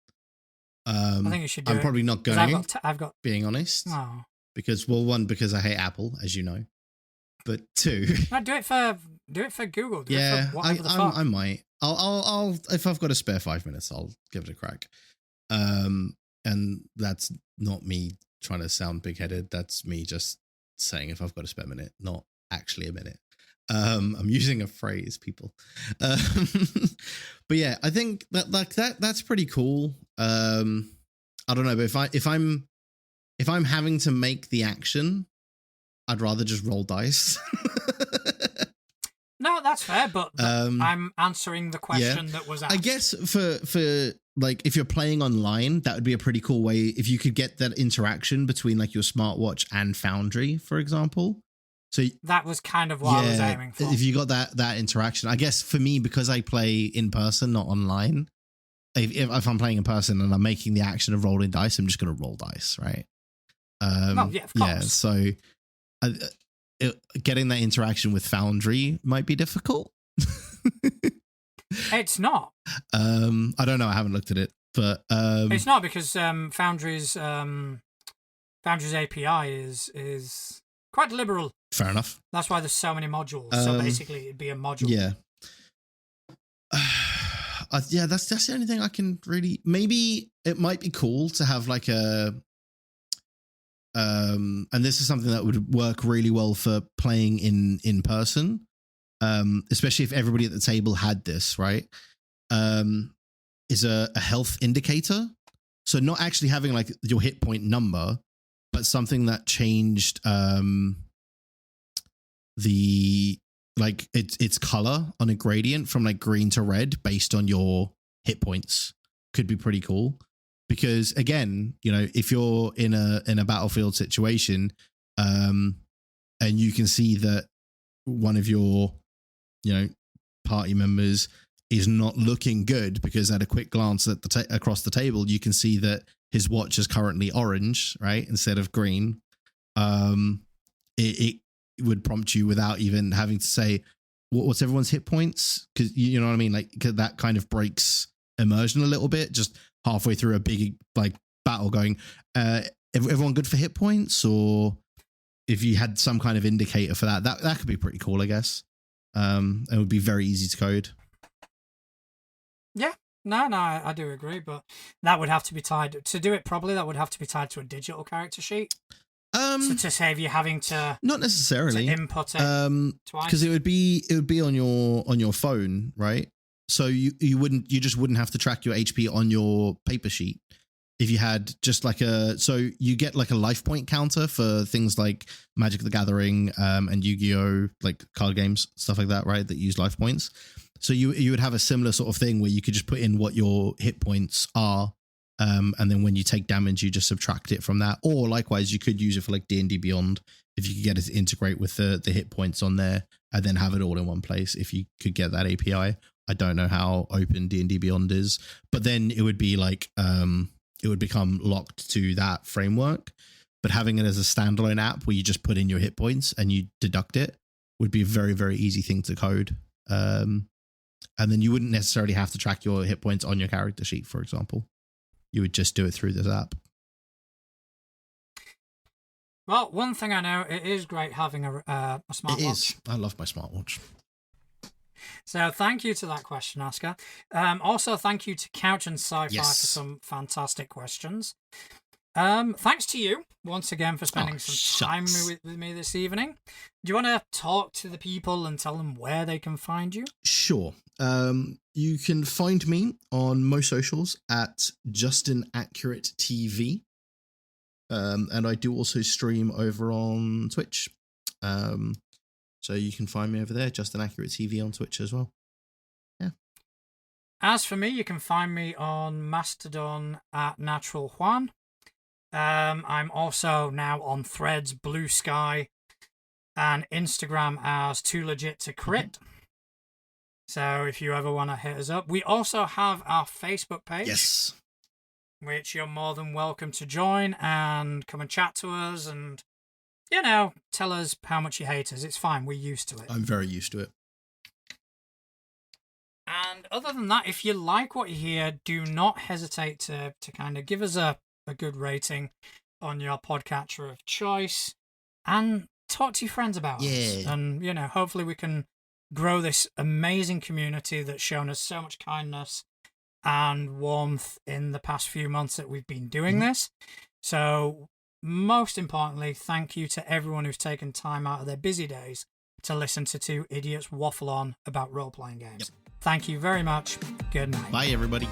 I think you should do it. I'm probably not going. I've got being honest. Oh. Because, well, one, because I hate Apple, as you know. But two, no, do it for Google. I might. I'll if I've got a spare 5 minutes, I'll give it a crack. And that's not me trying to sound big-headed. That's me just saying if I've got a spare minute, not actually a minute. I'm using a phrase, people. But yeah, I think that's pretty cool. I don't know, but if I'm having to make the action, I'd rather just roll dice. No, that's fair, but I'm answering the question that was asked. I guess for like if you're playing online, that would be a pretty cool way if you could get that interaction between like your smartwatch and Foundry, for example. So that was kind of what I was aiming for. If you got that interaction, I guess for me, because I play in person, not online, if I'm playing in person and I'm making the action of rolling dice, I'm just going to roll dice, right? Of course. Yeah, so getting that interaction with Foundry might be difficult. It's not. I don't know. I haven't looked at it, but it's not because Foundry's API is quite liberal. Fair enough. That's why there's so many modules. So basically, it'd be a module. Yeah. Yeah, that's the only thing I can really. Maybe it might be cool to have like a. And this is something that would work really well for playing in person, especially if everybody at the table had this, right? Is a health indicator. So not actually having like your hit point number, but something that changed the like its color on a gradient from like green to red based on your hit points could be pretty cool. Because again, you know, if you're in a battlefield situation, and you can see that one of your, you know, party members is not looking good because at a quick glance at across the table, you can see that his watch is currently orange, right, instead of green. It would prompt you without even having to say what's everyone's hit points, because you know what I mean. Like that kind of breaks immersion a little bit. Just halfway through a big like battle going, everyone good for hit points? Or if you had some kind of indicator for that could be pretty cool, I guess. It would be very easy to code. Yeah, no, I do agree, but that would have to be tied to do it properly. That would have to be tied to a digital character sheet. So to save you having to not necessarily to input it twice, because it would be on your phone, right? So you just wouldn't have to track your HP on your paper sheet if you had just like so you get like a life point counter for things like Magic the Gathering and Yu-Gi-Oh, like card games, stuff like that, right? That use life points. So you would have a similar sort of thing where you could just put in what your hit points are, and then when you take damage, you just subtract it from that. Or likewise, you could use it for like D&D Beyond if you could get it to integrate with the hit points on there and then have it all in one place. If you could get that API, I don't know how open D&D Beyond is, but then it would be like it would become locked to that framework. But having it as a standalone app where you just put in your hit points and you deduct it would be a very, very easy thing to code. And then you wouldn't necessarily have to track your hit points on your character sheet, for example. You would just do it through this app. Well, one thing I know, it is great having a smartwatch. It is. I love my smartwatch. So thank you to that question asker. Also, thank you to Couch and Sci-Fi Yes. for some fantastic questions. Thanks to you once again for spending some time with me this evening. Do you want to talk to the people and tell them where they can find you? Sure. You can find me on most socials at Justin Accurate TV. And I do also stream over on Twitch. So you can find me over there, Justin Accurate TV on Twitch as well. Yeah. As for me, you can find me on Mastodon at Natural Juan. I'm also now on Threads, Blue Sky, and Instagram as Too Legit to Crit. So if you ever want to hit us up. We also have our Facebook page. Yes. Which you're more than welcome to join and come and chat to us and, you know, tell us how much you hate us. It's fine. We're used to it. I'm very used to it. And other than that, if you like what you hear, do not hesitate to kind of give us a good rating on your podcatcher of choice and talk to your friends about us. And, you know, hopefully we can grow this amazing community that's shown us so much kindness and warmth in the past few months that we've been doing this. So, most importantly, thank you to everyone who's taken time out of their busy days to listen to two idiots waffle on about role-playing games. Thank you very much. Good night. Bye, everybody.